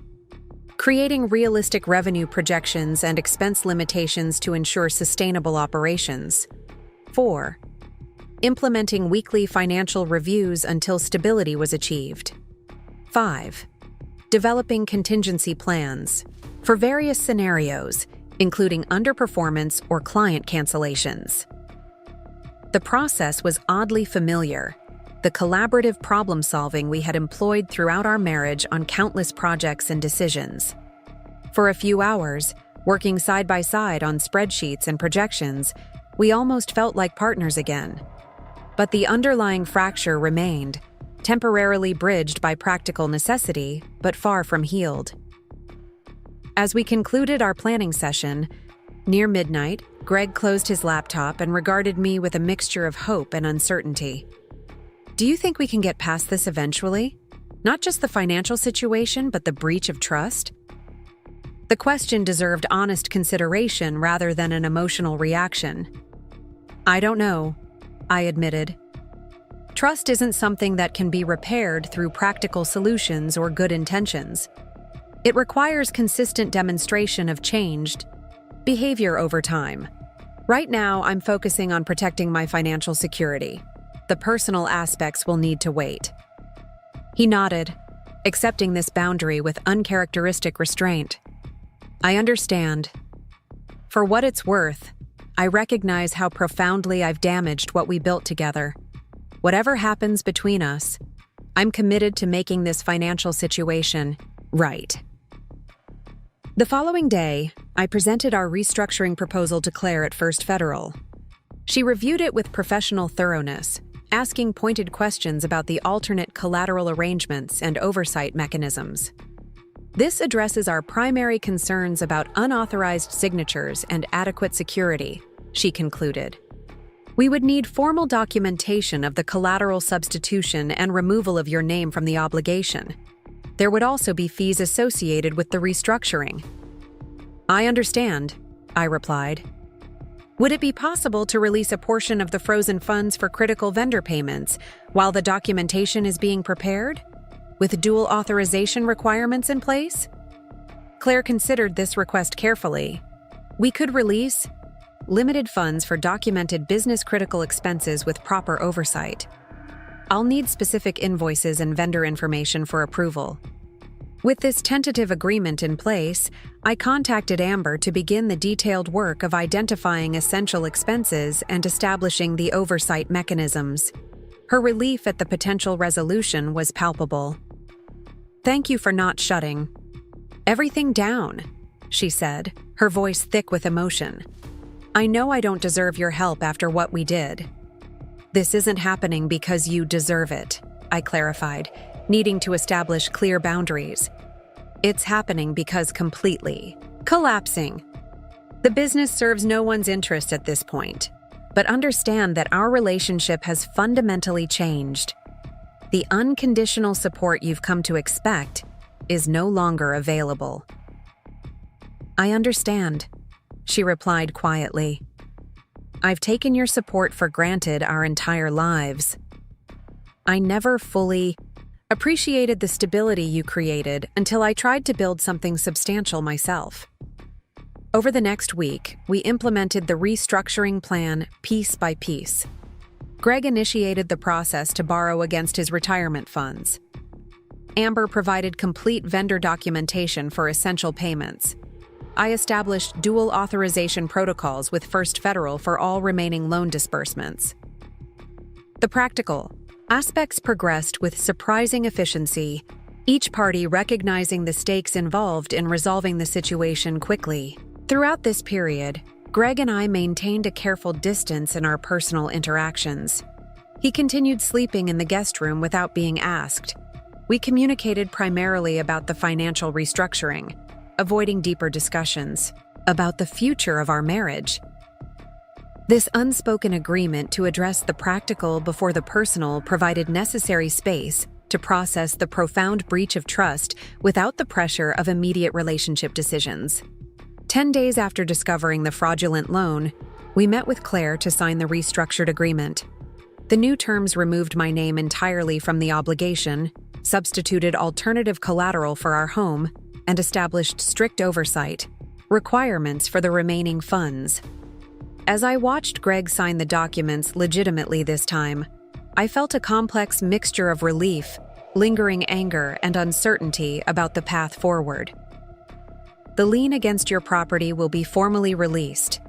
Creating realistic revenue projections and expense limitations to ensure sustainable operations. 4. Implementing weekly financial reviews until stability was achieved. 5. Developing contingency plans for various scenarios, including underperformance or client cancellations. The process was oddly familiar, the collaborative problem-solving we had employed throughout our marriage on countless projects and decisions. For a few hours, working side by side on spreadsheets and projections, we almost felt like partners again. But the underlying fracture remained, temporarily bridged by practical necessity, but far from healed. As we concluded our planning session, near midnight, Greg closed his laptop and regarded me with a mixture of hope and uncertainty. Do you think we can get past this eventually? Not just the financial situation, but the breach of trust? The question deserved honest consideration rather than an emotional reaction. I don't know, I admitted. Trust isn't something that can be repaired through practical solutions or good intentions. It requires consistent demonstration of changed behavior over time. Right now, I'm focusing on protecting my financial security. The personal aspects will need to wait. He nodded, accepting this boundary with uncharacteristic restraint. I understand. For what it's worth, I recognize how profoundly I've damaged what we built together. Whatever happens between us, I'm committed to making this financial situation right. The following day, I presented our restructuring proposal to Claire at First Federal. She reviewed it with professional thoroughness, asking pointed questions about the alternate collateral arrangements and oversight mechanisms. This addresses our primary concerns about unauthorized signatures and adequate security, she concluded. We would need formal documentation of the collateral substitution and removal of your name from the obligation. There would also be fees associated with the restructuring. I understand, I replied. Would it be possible to release a portion of the frozen funds for critical vendor payments while the documentation is being prepared, with dual authorization requirements in place? Claire considered this request carefully. We could release limited funds for documented business-critical expenses with proper oversight. I'll need specific invoices and vendor information for approval. With this tentative agreement in place, I contacted Amber to begin the detailed work of identifying essential expenses and establishing the oversight mechanisms. Her relief at the potential resolution was palpable. Thank you for not shutting everything down, she said, her voice thick with emotion. I know I don't deserve your help after what we did. This isn't happening because you deserve it, I clarified, needing to establish clear boundaries. It's happening because completely collapsing. The business serves no one's interest at this point, but understand that our relationship has fundamentally changed. The unconditional support you've come to expect is no longer available. I understand, she replied quietly. I've taken your support for granted our entire lives. I never fully appreciated the stability you created until I tried to build something substantial myself. Over the next week, we implemented the restructuring plan piece by piece. Greg initiated the process to borrow against his retirement funds. Amber provided complete vendor documentation for essential payments. I established dual authorization protocols with First Federal for all remaining loan disbursements. The practical aspects progressed with surprising efficiency, each party recognizing the stakes involved in resolving the situation quickly. Throughout this period, Greg and I maintained a careful distance in our personal interactions. He continued sleeping in the guest room without being asked. We communicated primarily about the financial restructuring, avoiding deeper discussions about the future of our marriage. This unspoken agreement to address the practical before the personal provided necessary space to process the profound breach of trust without the pressure of immediate relationship decisions. 10 days after discovering the fraudulent loan, we met with Claire to sign the restructured agreement. The new terms removed my name entirely from the obligation, substituted alternative collateral for our home, and established strict oversight requirements for the remaining funds. As I watched Greg sign the documents legitimately this time, I felt a complex mixture of relief, lingering anger, and uncertainty about the path forward. The lien against your property will be formally released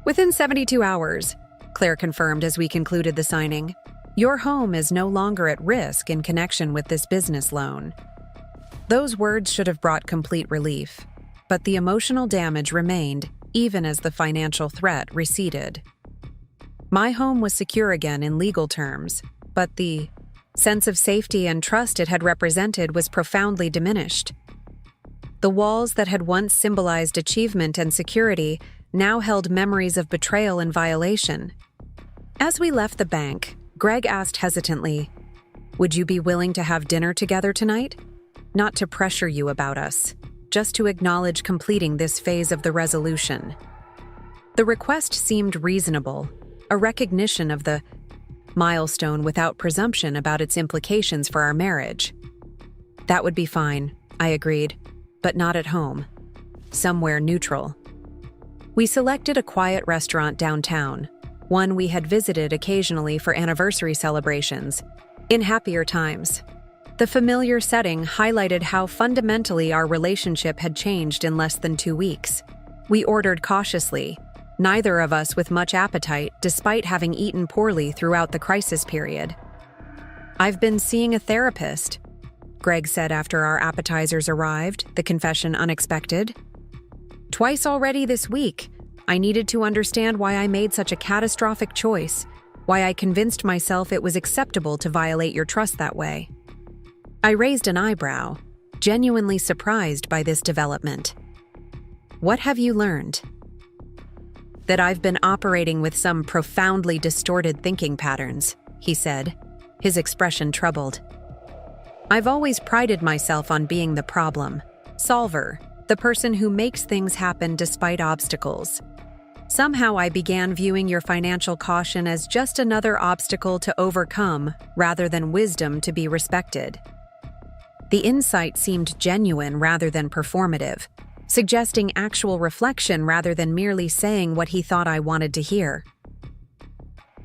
within 72 hours, Claire confirmed as we concluded the signing. Your home is no longer at risk in connection with this business loan. Those words should have brought complete relief, but the emotional damage remained even as the financial threat receded. My home was secure again in legal terms, but the sense of safety and trust it had represented was profoundly diminished. The walls that had once symbolized achievement and security now held memories of betrayal and violation. As we left the bank, Greg asked hesitantly, "Would you be willing to have dinner together tonight? Not to pressure you about us, just to acknowledge completing this phase of the resolution." The request seemed reasonable, a recognition of the milestone without presumption about its implications for our marriage. That would be fine, I agreed, but not at home. Somewhere neutral. We selected a quiet restaurant downtown, one we had visited occasionally for anniversary celebrations, in happier times. The familiar setting highlighted how fundamentally our relationship had changed in less than 2 weeks. We ordered cautiously, neither of us with much appetite despite having eaten poorly throughout the crisis period. "I've been seeing a therapist," Greg said after our appetizers arrived, the confession unexpected. "Twice already this week. I needed to understand why I made such a catastrophic choice, why I convinced myself it was acceptable to violate your trust that way." I raised an eyebrow, genuinely surprised by this development. "What have you learned?" "That I've been operating with some profoundly distorted thinking patterns," he said, his expression troubled. "I've always prided myself on being the problem solver, the person who makes things happen despite obstacles. Somehow I began viewing your financial caution as just another obstacle to overcome rather than wisdom to be respected." The insight seemed genuine rather than performative, suggesting actual reflection rather than merely saying what he thought I wanted to hear.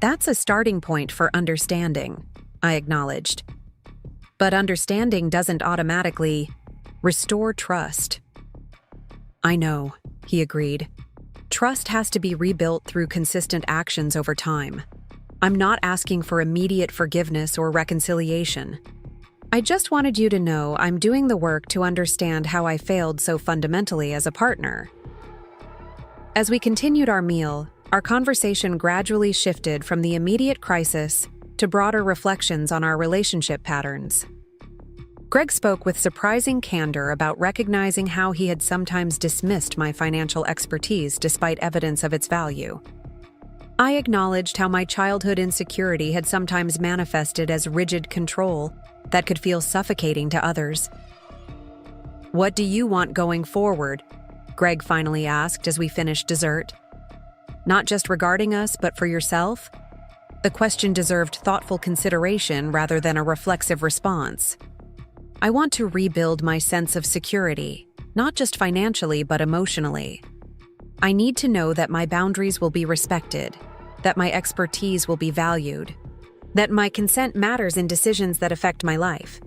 "That's a starting point for understanding," I acknowledged. "But understanding doesn't automatically restore trust." "I know," he agreed. "Trust has to be rebuilt through consistent actions over time. I'm not asking for immediate forgiveness or reconciliation. I just wanted you to know I'm doing the work to understand how I failed so fundamentally as a partner." As we continued our meal, our conversation gradually shifted from the immediate crisis to broader reflections on our relationship patterns. Greg spoke with surprising candor about recognizing how he had sometimes dismissed my financial expertise despite evidence of its value. I acknowledged how my childhood insecurity had sometimes manifested as rigid control that could feel suffocating to others. "What do you want going forward?" Greg finally asked as we finished dessert. "Not just regarding us, but for yourself?" The question deserved thoughtful consideration rather than a reflexive response. "I want to rebuild my sense of security, not just financially but emotionally. I need to know that my boundaries will be respected, that my expertise will be valued, that my consent matters in decisions that affect my life."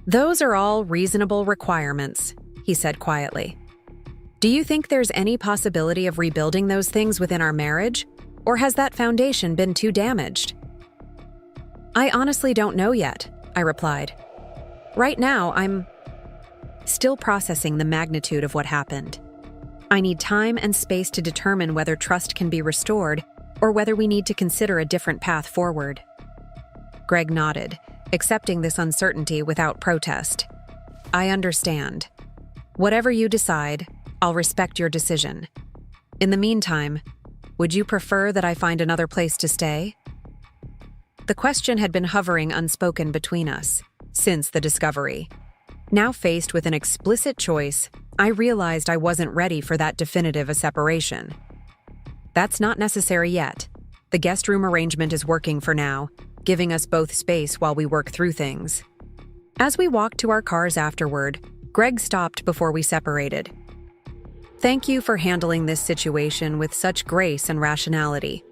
"Those are all reasonable requirements," he said quietly. "Do you think there's any possibility of rebuilding those things within our marriage, or has that foundation been too damaged?" "I honestly don't know yet," I replied. "Right now, I'm still processing the magnitude of what happened. I need time and space to determine whether trust can be restored or whether we need to consider a different path forward." Greg nodded, accepting this uncertainty without protest. "I understand. Whatever you decide, I'll respect your decision. In the meantime, would you prefer that I find another place to stay?" The question had been hovering unspoken between us since the discovery. Now faced with an explicit choice, I realized I wasn't ready for that definitive a separation. "That's not necessary yet. The guest room arrangement is working for now, giving us both space while we work through things." As we walked to our cars afterward, Greg stopped before we separated. "Thank you for handling this situation with such grace and rationality.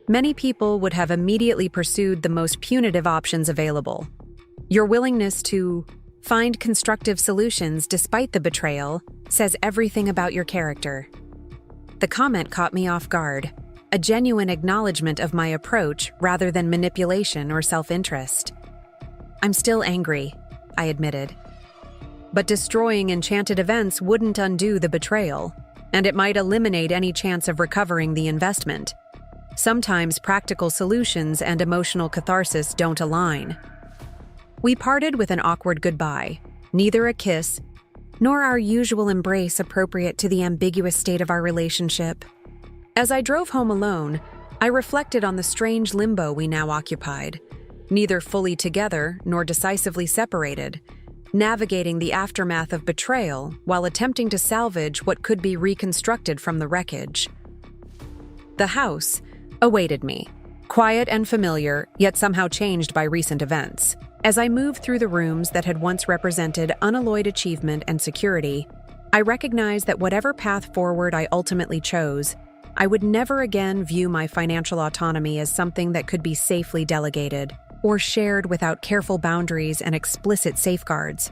Many people would have immediately pursued the most punitive options available. Your willingness to find constructive solutions despite the betrayal says everything about your character." The comment caught me off guard, a genuine acknowledgement of my approach rather than manipulation or self-interest. "I'm still angry," I admitted. "But destroying Enchanted Events wouldn't undo the betrayal, and it might eliminate any chance of recovering the investment. Sometimes practical solutions and emotional catharsis don't align." We parted with an awkward goodbye, neither a kiss nor our usual embrace appropriate to the ambiguous state of our relationship. As I drove home alone, I reflected on the strange limbo we now occupied, neither fully together nor decisively separated, navigating the aftermath of betrayal while attempting to salvage what could be reconstructed from the wreckage. The house awaited me, quiet and familiar, yet somehow changed by recent events. As I moved through the rooms that had once represented unalloyed achievement and security, I recognized that whatever path forward I ultimately chose, I would never again view my financial autonomy as something that could be safely delegated. or shared without careful boundaries and explicit safeguards.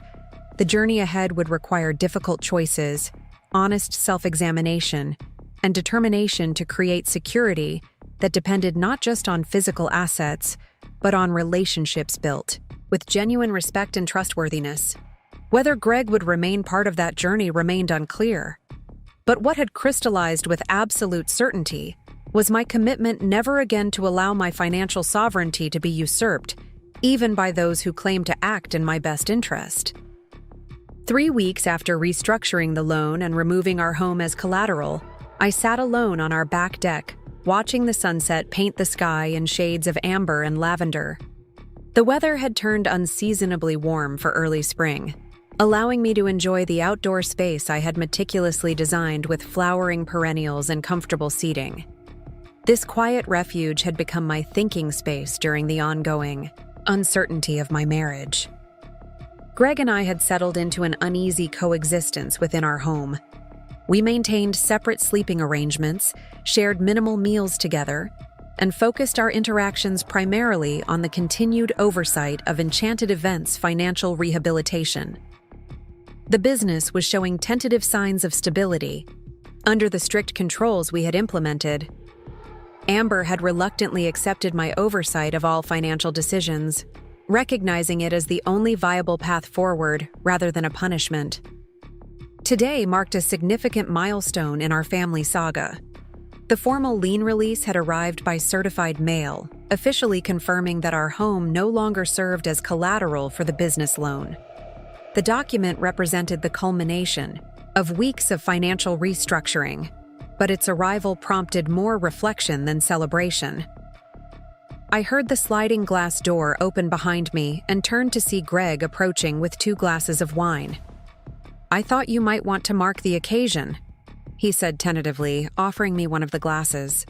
The journey ahead would require difficult choices, honest self-examination, and determination to create security that depended not just on physical assets, but on relationships built with genuine respect and trustworthiness. Whether Greg would remain part of that journey remained unclear. But what had crystallized with absolute certainty was my commitment never again to allow my financial sovereignty to be usurped, even by those who claim to act in my best interest. 3 weeks after restructuring the loan and removing our home as collateral, I sat alone on our back deck, watching the sunset paint the sky in shades of amber and lavender. The weather had turned unseasonably warm for early spring, allowing me to enjoy the outdoor space I had meticulously designed with flowering perennials and comfortable seating. This quiet refuge had become my thinking space during the ongoing uncertainty of my marriage. Greg and I had settled into an uneasy coexistence within our home. We maintained separate sleeping arrangements, shared minimal meals together, and focused our interactions primarily on the continued oversight of Enchanted Events' financial rehabilitation. The business was showing tentative signs of stability. Under the strict controls we had implemented, Amber had reluctantly accepted my oversight of all financial decisions, recognizing it as the only viable path forward rather than a punishment. Today marked a significant milestone in our family saga. The formal lien release had arrived by certified mail, officially confirming that our home no longer served as collateral for the business loan. The document represented the culmination of weeks of financial restructuring, but its arrival prompted more reflection than celebration. I heard the sliding glass door open behind me and turned to see Greg approaching with 2 glasses of wine. "I thought you might want to mark the occasion," he said tentatively, offering me one of the glasses.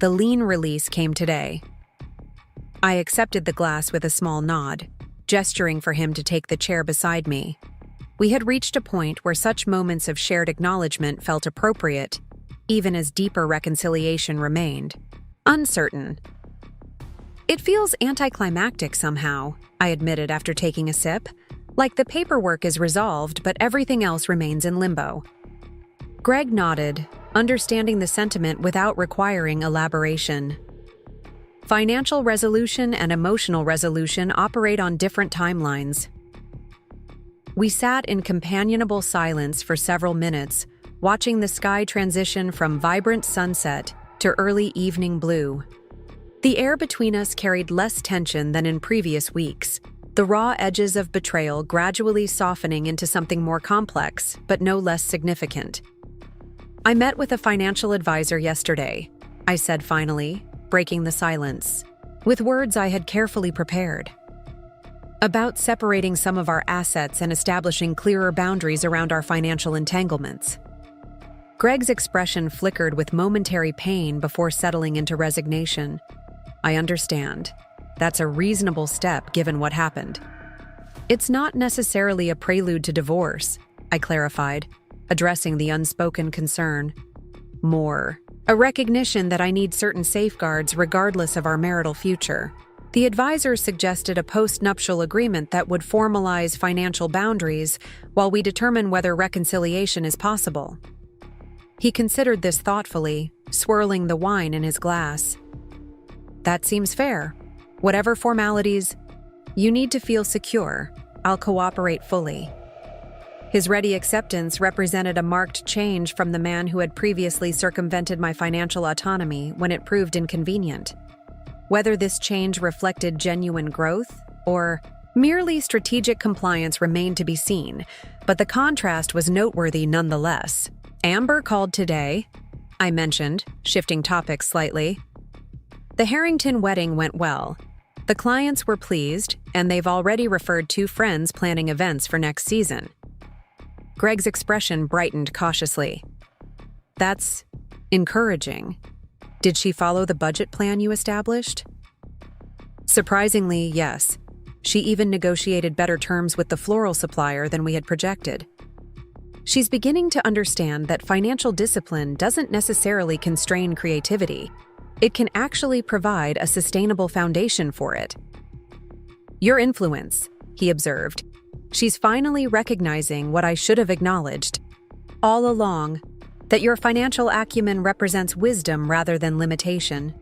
The lien release came today. I accepted the glass with a small nod, gesturing for him to take the chair beside me. We had reached a point where such moments of shared acknowledgement felt appropriate, even as deeper reconciliation remained uncertain. "It feels anticlimactic somehow," I admitted after taking a sip. "Like the paperwork is resolved, but everything else remains in limbo." Greg nodded, understanding the sentiment without requiring elaboration. Financial resolution and emotional resolution operate on different timelines. We sat in companionable silence for several minutes, watching the sky transition from vibrant sunset to early evening blue. The air between us carried less tension than in previous weeks, the raw edges of betrayal gradually softening into something more complex, but no less significant. "I met with a financial advisor yesterday," I said finally, breaking the silence, with words I had carefully prepared. "About separating some of our assets and establishing clearer boundaries around our financial entanglements." Greg's expression flickered with momentary pain before settling into resignation. "I understand. That's a reasonable step given what happened." "It's not necessarily a prelude to divorce," I clarified, addressing the unspoken concern. "More, a recognition that I need certain safeguards regardless of our marital future." The advisor suggested a post-nuptial agreement that would formalize financial boundaries while we determine whether reconciliation is possible. He considered this thoughtfully, swirling the wine in his glass. "That seems fair. Whatever formalities, you need to feel secure. I'll cooperate fully." His ready acceptance represented a marked change from the man who had previously circumvented my financial autonomy when it proved inconvenient. Whether this change reflected genuine growth or merely strategic compliance remained to be seen, but the contrast was noteworthy nonetheless. "Amber called today," I mentioned, shifting topics slightly. "The Harrington wedding went well. The clients were pleased, and they've already referred 2 friends planning events for next season." Greg's expression brightened cautiously. "That's encouraging. Did she follow the budget plan you established?" "Surprisingly, yes. She even negotiated better terms with the floral supplier than we had projected. She's beginning to understand that financial discipline doesn't necessarily constrain creativity. It can actually provide a sustainable foundation for it." "Your influence," he observed. "She's finally recognizing what I should have acknowledged all along, that your financial acumen represents wisdom rather than limitation."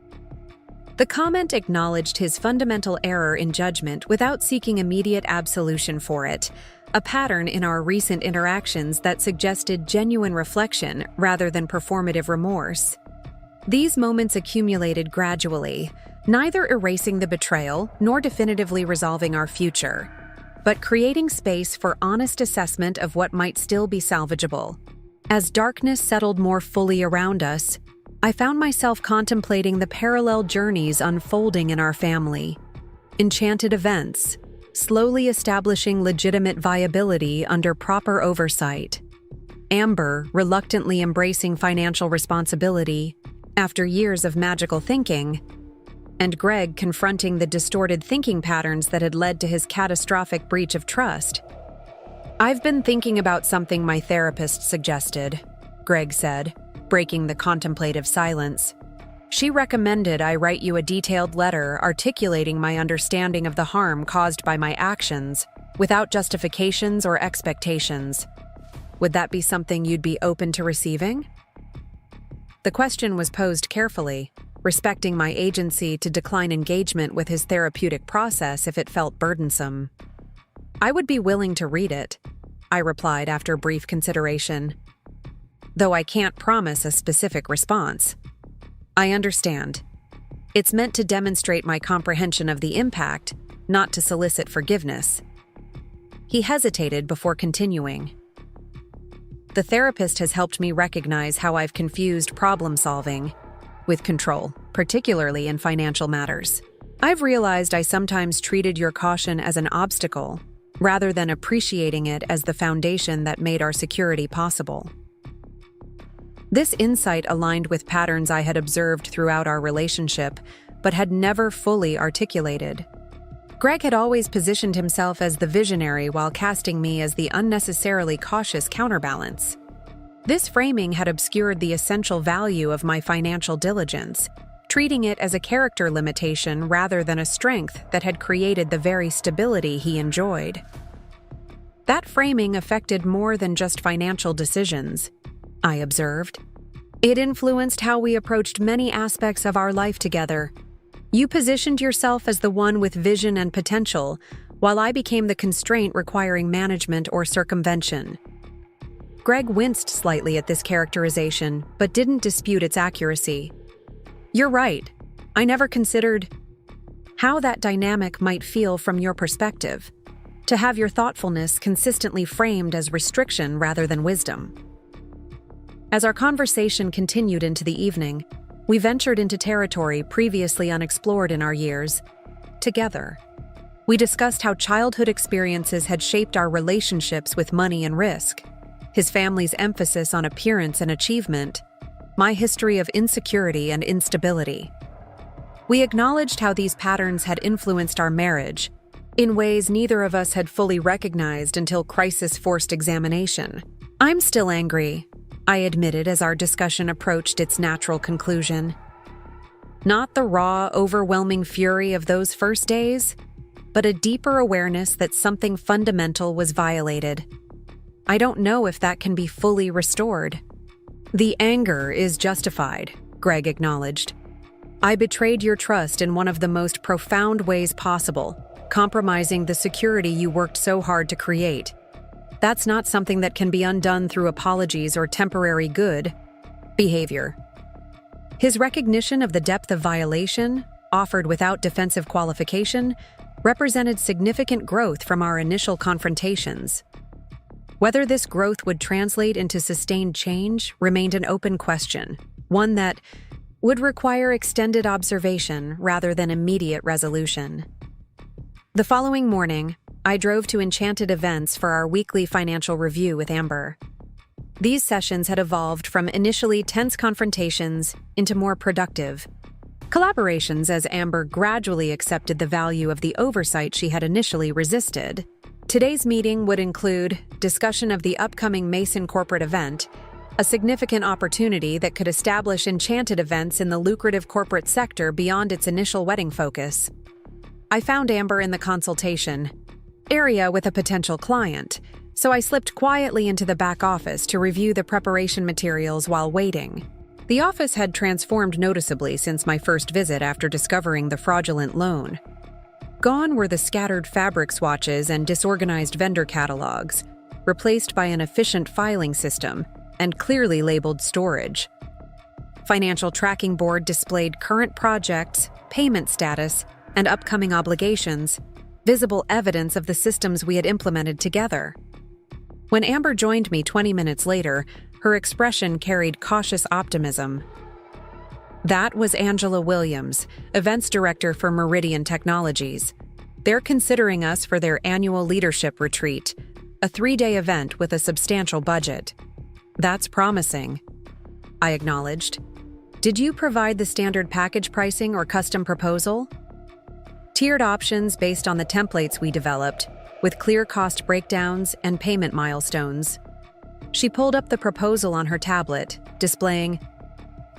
The comment acknowledged his fundamental error in judgment without seeking immediate absolution for it, a pattern in our recent interactions that suggested genuine reflection rather than performative remorse. These moments accumulated gradually, neither erasing the betrayal nor definitively resolving our future, but creating space for honest assessment of what might still be salvageable. As darkness settled more fully around us, I found myself contemplating the parallel journeys unfolding in our family. Enchanted Events, slowly establishing legitimate viability under proper oversight. Amber reluctantly embracing financial responsibility after years of magical thinking, and Greg confronting the distorted thinking patterns that had led to his catastrophic breach of trust. "I've been thinking about something my therapist suggested," Greg said, breaking the contemplative silence. "She recommended I write you a detailed letter articulating my understanding of the harm caused by my actions, without justifications or expectations. Would that be something you'd be open to receiving?" The question was posed carefully, respecting my agency to decline engagement with his therapeutic process if it felt burdensome. "I would be willing to read it," I replied after brief consideration, "though I can't promise a specific response. I understand. It's meant to demonstrate my comprehension of the impact, not to solicit forgiveness." He hesitated before continuing. "The therapist has helped me recognize how I've confused problem-solving with control, particularly in financial matters. I've realized I sometimes treated your caution as an obstacle, rather than appreciating it as the foundation that made our security possible." This insight aligned with patterns I had observed throughout our relationship, but had never fully articulated. Greg had always positioned himself as the visionary while casting me as the unnecessarily cautious counterbalance. This framing had obscured the essential value of my financial diligence, treating it as a character limitation rather than a strength that had created the very stability he enjoyed. That framing affected more than just financial decisions, I observed. It influenced how we approached many aspects of our life together. You positioned yourself as the one with vision and potential, while I became the constraint requiring management or circumvention. Greg winced slightly at this characterization, but didn't dispute its accuracy. "You're right. I never considered how that dynamic might feel from your perspective, to have your thoughtfulness consistently framed as restriction rather than wisdom." As our conversation continued into the evening, we ventured into territory previously unexplored in our years. Together, we discussed how childhood experiences had shaped our relationships with money and risk, his family's emphasis on appearance and achievement, my history of insecurity and instability. We acknowledged how these patterns had influenced our marriage, in ways neither of us had fully recognized until crisis forced examination. "I'm still angry," I admitted as our discussion approached its natural conclusion. Not the raw, overwhelming fury of those first days, but a deeper awareness that something fundamental was violated. I don't know if that can be fully restored. "The anger is justified," Greg acknowledged. "I betrayed your trust in one of the most profound ways possible, compromising the security you worked so hard to create. That's not something that can be undone through apologies or temporary good behavior." His recognition of the depth of violation, offered without defensive qualification, represented significant growth from our initial confrontations. Whether this growth would translate into sustained change remained an open question, one that would require extended observation rather than immediate resolution. The following morning, I drove to Enchanted Events for our weekly financial review with Amber. These sessions had evolved from initially tense confrontations into more productive collaborations as Amber gradually accepted the value of the oversight she had initially resisted. Today's meeting would include discussion of the upcoming Mason corporate event, a significant opportunity that could establish Enchanted Events in the lucrative corporate sector beyond its initial wedding focus. I found Amber in the consultation area with a potential client, so I slipped quietly into the back office to review the preparation materials while waiting. The office had transformed noticeably since my first visit after discovering the fraudulent loan. Gone were the scattered fabric swatches and disorganized vendor catalogs, replaced by an efficient filing system and clearly labeled storage. Financial tracking board displayed current projects, payment status, and upcoming obligations, visible evidence of the systems we had implemented together. When Amber joined me 20 minutes later, her expression carried cautious optimism. That was Angela Williams, events director for Meridian Technologies. They're considering us for their annual leadership retreat, a 3-day event with a substantial budget. That's promising, I acknowledged. Did you provide the standard package pricing or custom proposal? Tiered options based on the templates we developed, with clear cost breakdowns and payment milestones. She pulled up the proposal on her tablet, displaying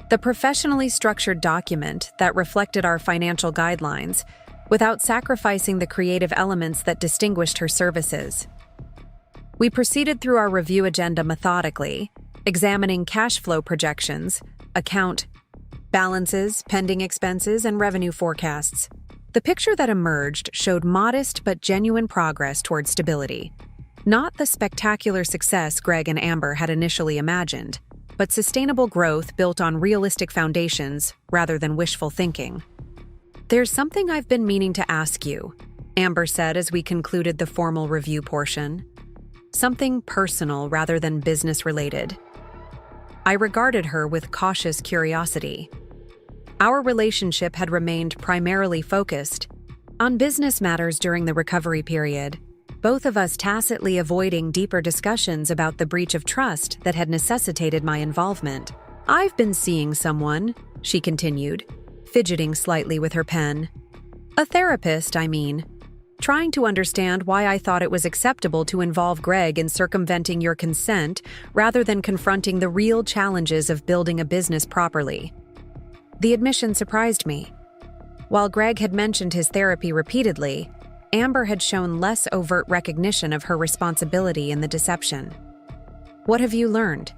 the professionally structured document that reflected our financial guidelines without sacrificing the creative elements that distinguished her services. We proceeded through our review agenda methodically, examining cash flow projections, account balances, pending expenses, and revenue forecasts. The picture that emerged showed modest but genuine progress toward stability. Not the spectacular success Greg and Amber had initially imagined, but sustainable growth built on realistic foundations rather than wishful thinking. There's something I've been meaning to ask you, Amber said as we concluded the formal review portion. Something personal rather than business-related. I regarded her with cautious curiosity. Our relationship had remained primarily focused on business matters during the recovery period, both of us tacitly avoiding deeper discussions about the breach of trust that had necessitated my involvement. I've been seeing someone, she continued, fidgeting slightly with her pen. A therapist, I mean. Trying to understand why I thought it was acceptable to involve Greg in circumventing your consent rather than confronting the real challenges of building a business properly. The admission surprised me. While Greg had mentioned his therapy repeatedly, Amber had shown less overt recognition of her responsibility in the deception. What have you learned?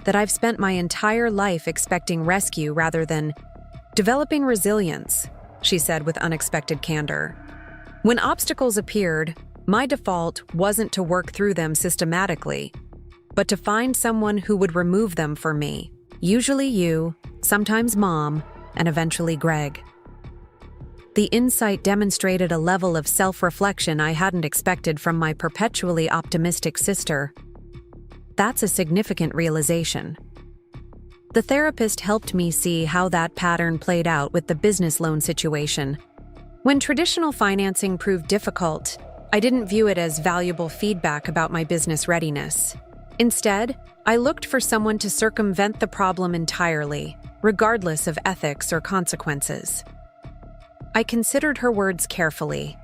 That I've spent my entire life expecting rescue rather than developing resilience, she said with unexpected candor. When obstacles appeared, my default wasn't to work through them systematically, but to find someone who would remove them for me. Usually you, sometimes Mom, and eventually Greg. The insight demonstrated a level of self-reflection I hadn't expected from my perpetually optimistic sister. That's a significant realization. The therapist helped me see how that pattern played out with the business loan situation. When traditional financing proved difficult, I didn't view it as valuable feedback about my business readiness. Instead, I looked for someone to circumvent the problem entirely, regardless of ethics or consequences. I considered her words carefully,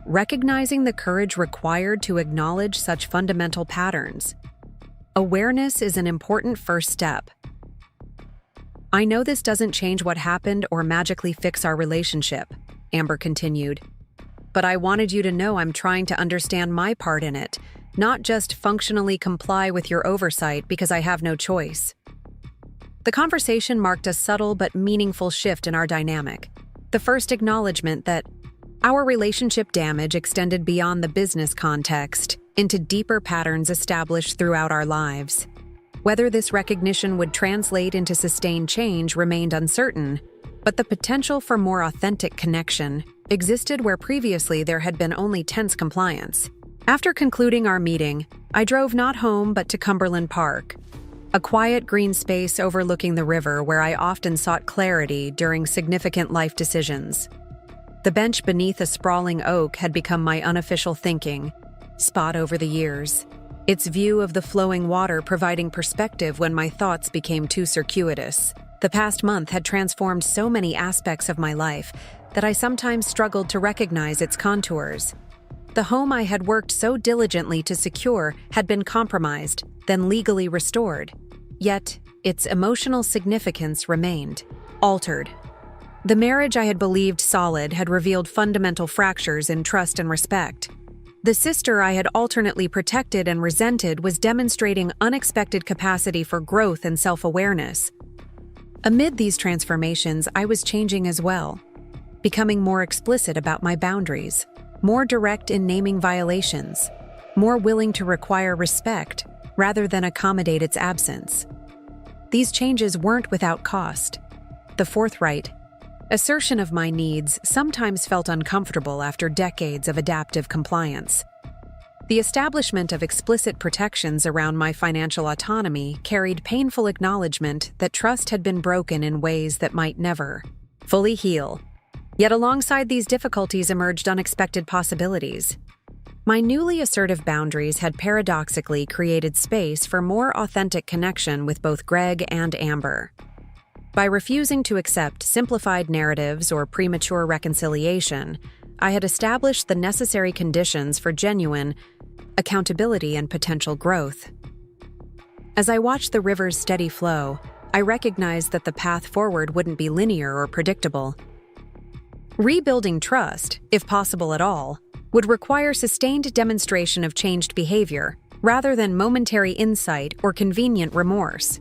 recognizing the courage required to acknowledge such fundamental patterns. Awareness is an important first step. I know this doesn't change what happened or magically fix our relationship, Amber continued, but I wanted you to know I'm trying to understand my part in it, not just functionally comply with your oversight because I have no choice. The conversation marked a subtle but meaningful shift in our dynamic. The first acknowledgement that our relationship damage extended beyond the business context into deeper patterns established throughout our lives. Whether this recognition would translate into sustained change remained uncertain, but the potential for more authentic connection existed where previously there had been only tense compliance. After concluding our meeting, I drove not home but to Cumberland Park, a quiet green space overlooking the river where I often sought clarity during significant life decisions. The bench beneath a sprawling oak had become my unofficial thinking spot over the years, its view of the flowing water providing perspective when my thoughts became too circuitous. The past month had transformed so many aspects of my life that I sometimes struggled to recognize its contours. The home I had worked so diligently to secure had been compromised, then legally restored. Yet, its emotional significance remained altered. The marriage I had believed solid had revealed fundamental fractures in trust and respect. The sister I had alternately protected and resented was demonstrating unexpected capacity for growth and self-awareness. Amid these transformations, I was changing as well, becoming more explicit about my boundaries, more direct in naming violations, more willing to require respect rather than accommodate its absence. These changes weren't without cost. The forthright assertion of my needs sometimes felt uncomfortable after decades of adaptive compliance. The establishment of explicit protections around my financial autonomy carried painful acknowledgement that trust had been broken in ways that might never fully heal. Yet alongside these difficulties emerged unexpected possibilities. My newly assertive boundaries had paradoxically created space for more authentic connection with both Greg and Amber. By refusing to accept simplified narratives or premature reconciliation, I had established the necessary conditions for genuine accountability and potential growth. As I watched the river's steady flow, I recognized that the path forward wouldn't be linear or predictable. Rebuilding trust, if possible at all, would require sustained demonstration of changed behavior, rather than momentary insight or convenient remorse.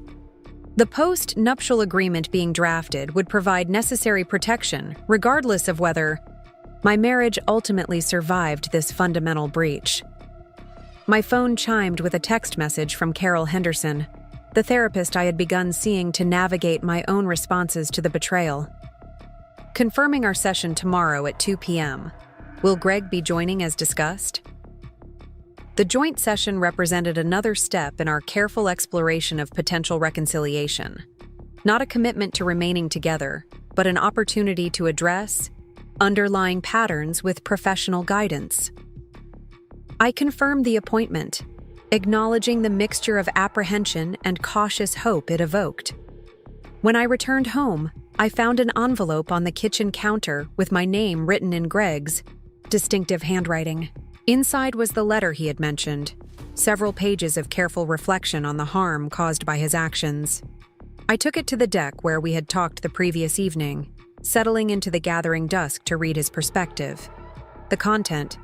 The post-nuptial agreement being drafted would provide necessary protection, regardless of whether my marriage ultimately survived this fundamental breach. My phone chimed with a text message from Carol Henderson, the therapist I had begun seeing to navigate my own responses to the betrayal. Confirming our session tomorrow at 2 p.m. Will Greg be joining as discussed? The joint session represented another step in our careful exploration of potential reconciliation. Not a commitment to remaining together, but an opportunity to address underlying patterns with professional guidance. I confirmed the appointment, acknowledging the mixture of apprehension and cautious hope it evoked. When I returned home, I found an envelope on the kitchen counter with my name written in Greg's distinctive handwriting. Inside was the letter he had mentioned, several pages of careful reflection on the harm caused by his actions. I took it to the deck where we had talked the previous evening, settling into the gathering dusk to read his perspective. The content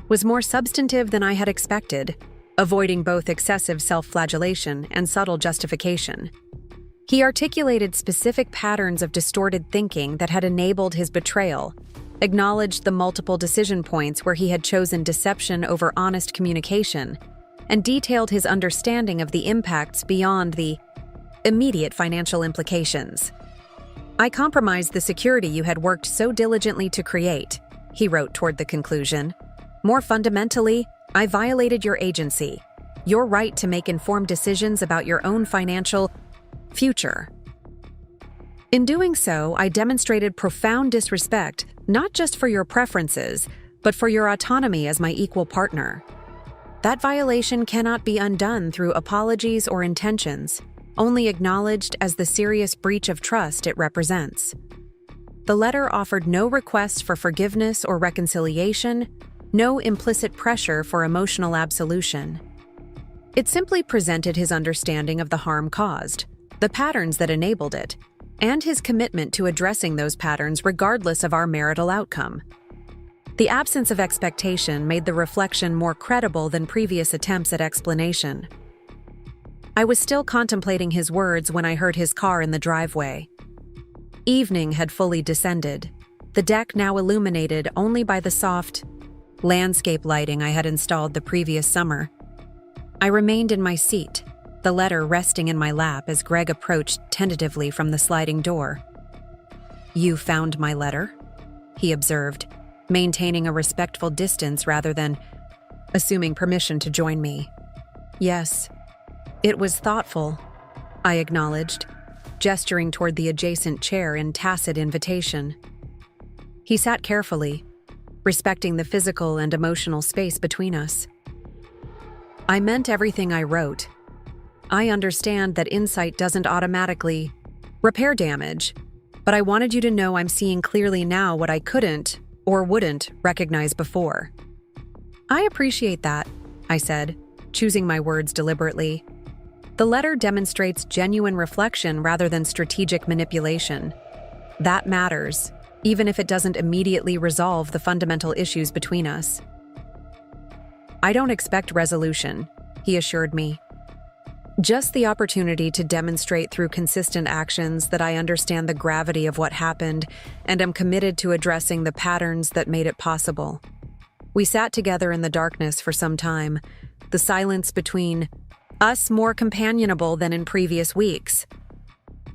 was more substantive than I had expected, avoiding both excessive self-flagellation and subtle justification. He articulated specific patterns of distorted thinking that had enabled his betrayal, acknowledged the multiple decision points where he had chosen deception over honest communication, and detailed his understanding of the impacts beyond the immediate financial implications. "I compromised the security you had worked so diligently to create," he wrote toward the conclusion. "More fundamentally, I violated your agency, your right to make informed decisions about your own financial future. In doing so, I demonstrated profound disrespect, not just for your preferences, but for your autonomy as my equal partner. That violation cannot be undone through apologies or intentions, only acknowledged as the serious breach of trust it represents." The letter offered no request for forgiveness or reconciliation, no implicit pressure for emotional absolution. It simply presented his understanding of the harm caused, the patterns that enabled it, and his commitment to addressing those patterns regardless of our marital outcome. The absence of expectation made the reflection more credible than previous attempts at explanation. I was still contemplating his words when I heard his car in the driveway. Evening had fully descended, the deck now illuminated only by the soft landscape lighting I had installed the previous summer. I remained in my seat, the letter resting in my lap as Greg approached tentatively from the sliding door. "You found my letter?" he observed, maintaining a respectful distance rather than assuming permission to join me. "Yes, it was thoughtful," I acknowledged, gesturing toward the adjacent chair in tacit invitation. He sat carefully, respecting the physical and emotional space between us. "I meant everything I wrote. I understand that insight doesn't automatically repair damage, but I wanted you to know I'm seeing clearly now what I couldn't or wouldn't recognize before." "I appreciate that," I said, choosing my words deliberately. The letter demonstrates genuine reflection rather than strategic manipulation. That matters, even if it doesn't immediately resolve the fundamental issues between us. I don't expect resolution, he assured me. Just the opportunity to demonstrate through consistent actions that I understand the gravity of what happened and am committed to addressing the patterns that made it possible. We sat together in the darkness for some time, the silence between us more companionable than in previous weeks.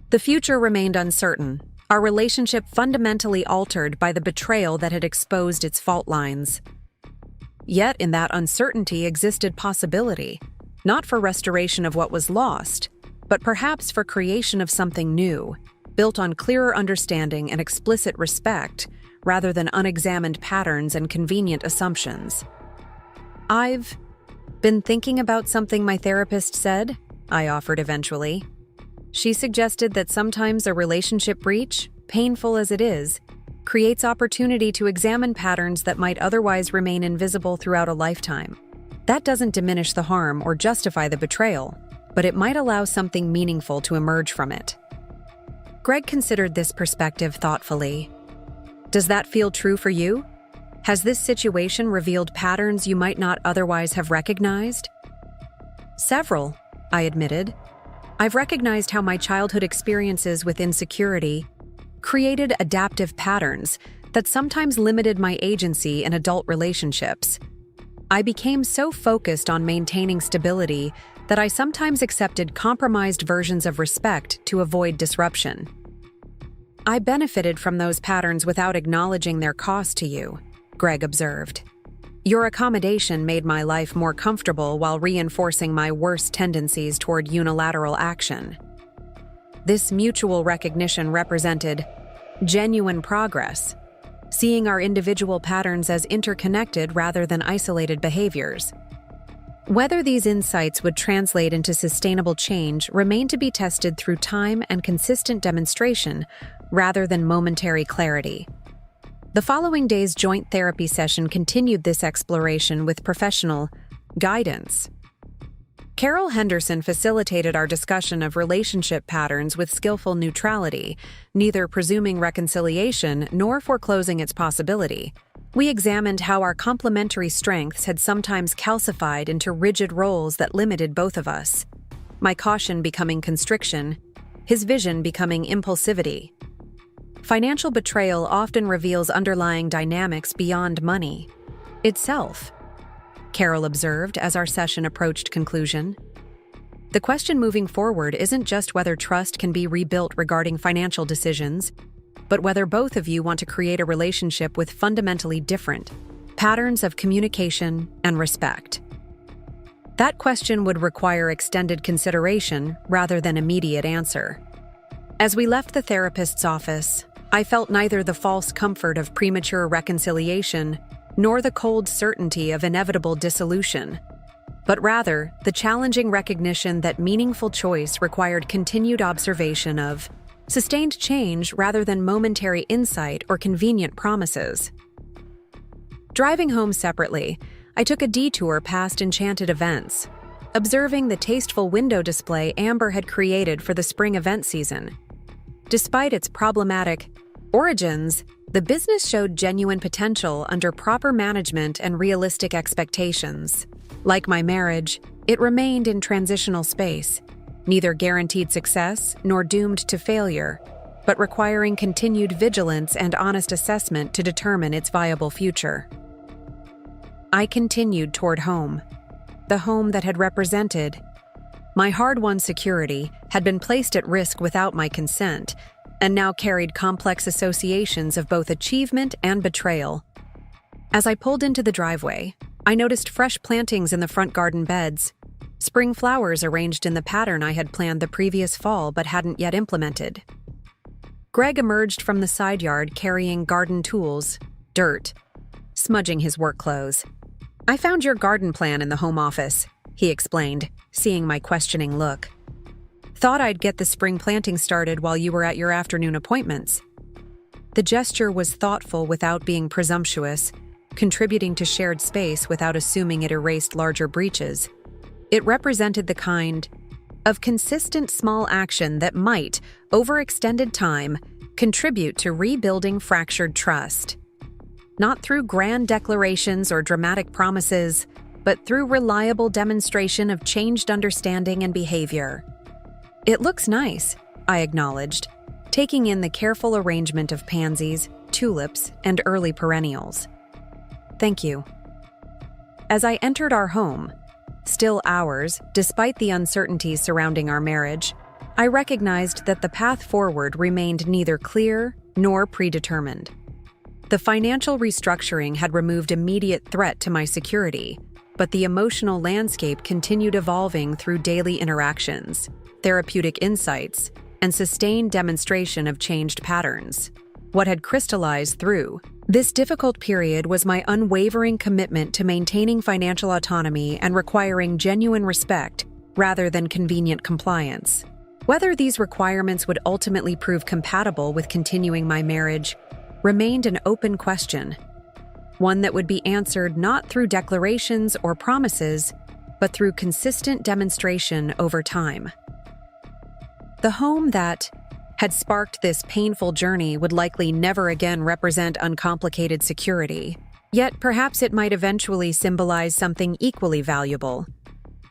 The future remained uncertain, our relationship fundamentally altered by the betrayal that had exposed its fault lines. Yet in that uncertainty existed possibility, not for restoration of what was lost, but perhaps for creation of something new, built on clearer understanding and explicit respect, rather than unexamined patterns and convenient assumptions. I've been thinking about something my therapist said, I offered eventually. She suggested that sometimes a relationship breach, painful as it is, creates opportunity to examine patterns that might otherwise remain invisible throughout a lifetime. That doesn't diminish the harm or justify the betrayal, but it might allow something meaningful to emerge from it. Greg considered this perspective thoughtfully. Does that feel true for you? Has this situation revealed patterns you might not otherwise have recognized? Several, I admitted. I've recognized how my childhood experiences with insecurity created adaptive patterns that sometimes limited my agency in adult relationships. I became so focused on maintaining stability that I sometimes accepted compromised versions of respect to avoid disruption. I benefited from those patterns without acknowledging their cost to you, Greg observed. Your accommodation made my life more comfortable while reinforcing my worst tendencies toward unilateral action. This mutual recognition represented genuine progress, seeing our individual patterns as interconnected rather than isolated behaviors. Whether these insights would translate into sustainable change remained to be tested through time and consistent demonstration rather than momentary clarity. The following day's joint therapy session continued this exploration with professional guidance. Carol Henderson facilitated our discussion of relationship patterns with skillful neutrality, neither presuming reconciliation nor foreclosing its possibility. We examined how our complementary strengths had sometimes calcified into rigid roles that limited both of us. My caution becoming constriction, his vision becoming impulsivity. Financial betrayal often reveals underlying dynamics beyond money itself, Carol observed as our session approached conclusion. The question moving forward isn't just whether trust can be rebuilt regarding financial decisions, but whether both of you want to create a relationship with fundamentally different patterns of communication and respect. That question would require extended consideration rather than immediate answer. As we left the therapist's office, I felt neither the false comfort of premature reconciliation nor the cold certainty of inevitable dissolution, but rather the challenging recognition that meaningful choice required continued observation of sustained change rather than momentary insight or convenient promises. Driving home separately, I took a detour past Enchanted Events, observing the tasteful window display Amber had created for the spring event season. Despite its problematic origins, the business showed genuine potential under proper management and realistic expectations. Like my marriage, it remained in transitional space, neither guaranteed success nor doomed to failure, but requiring continued vigilance and honest assessment to determine its viable future. I continued toward home, the home that had represented. My hard-won security had been placed at risk without my consent, and now carried complex associations of both achievement and betrayal. As I pulled into the driveway, I noticed fresh plantings in the front garden beds, spring flowers arranged in the pattern I had planned the previous fall but hadn't yet implemented. Greg emerged from the side yard carrying garden tools, dirt, smudging his work clothes. "I found your garden plan in the home office," he explained, seeing my questioning look. "Thought I'd get the spring planting started while you were at your afternoon appointments." The gesture was thoughtful without being presumptuous, contributing to shared space without assuming it erased larger breaches. It represented the kind of consistent small action that might, over extended time, contribute to rebuilding fractured trust. Not through grand declarations or dramatic promises, but through reliable demonstration of changed understanding and behavior. "It looks nice," I acknowledged, taking in the careful arrangement of pansies, tulips, and early perennials. "Thank you." As I entered our home, still ours, despite the uncertainties surrounding our marriage, I recognized that the path forward remained neither clear nor predetermined. The financial restructuring had removed immediate threat to my security, but the emotional landscape continued evolving through daily interactions, therapeutic insights, and sustained demonstration of changed patterns. What had crystallized through this difficult period was my unwavering commitment to maintaining financial autonomy and requiring genuine respect rather than convenient compliance. Whether these requirements would ultimately prove compatible with continuing my marriage remained an open question, one that would be answered not through declarations or promises, but through consistent demonstration over time. The home that had sparked this painful journey would likely never again represent uncomplicated security, yet perhaps it might eventually symbolize something equally valuable: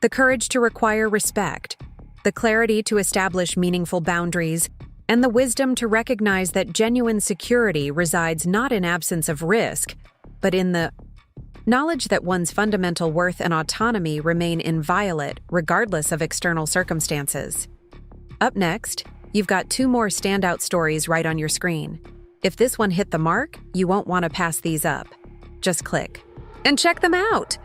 the courage to require respect, the clarity to establish meaningful boundaries, and the wisdom to recognize that genuine security resides not in absence of risk, but in the knowledge that one's fundamental worth and autonomy remain inviolate regardless of external circumstances. Up next, you've got 2 more standout stories right on your screen. If this one hit the mark, you won't want to pass these up. Just click and check them out.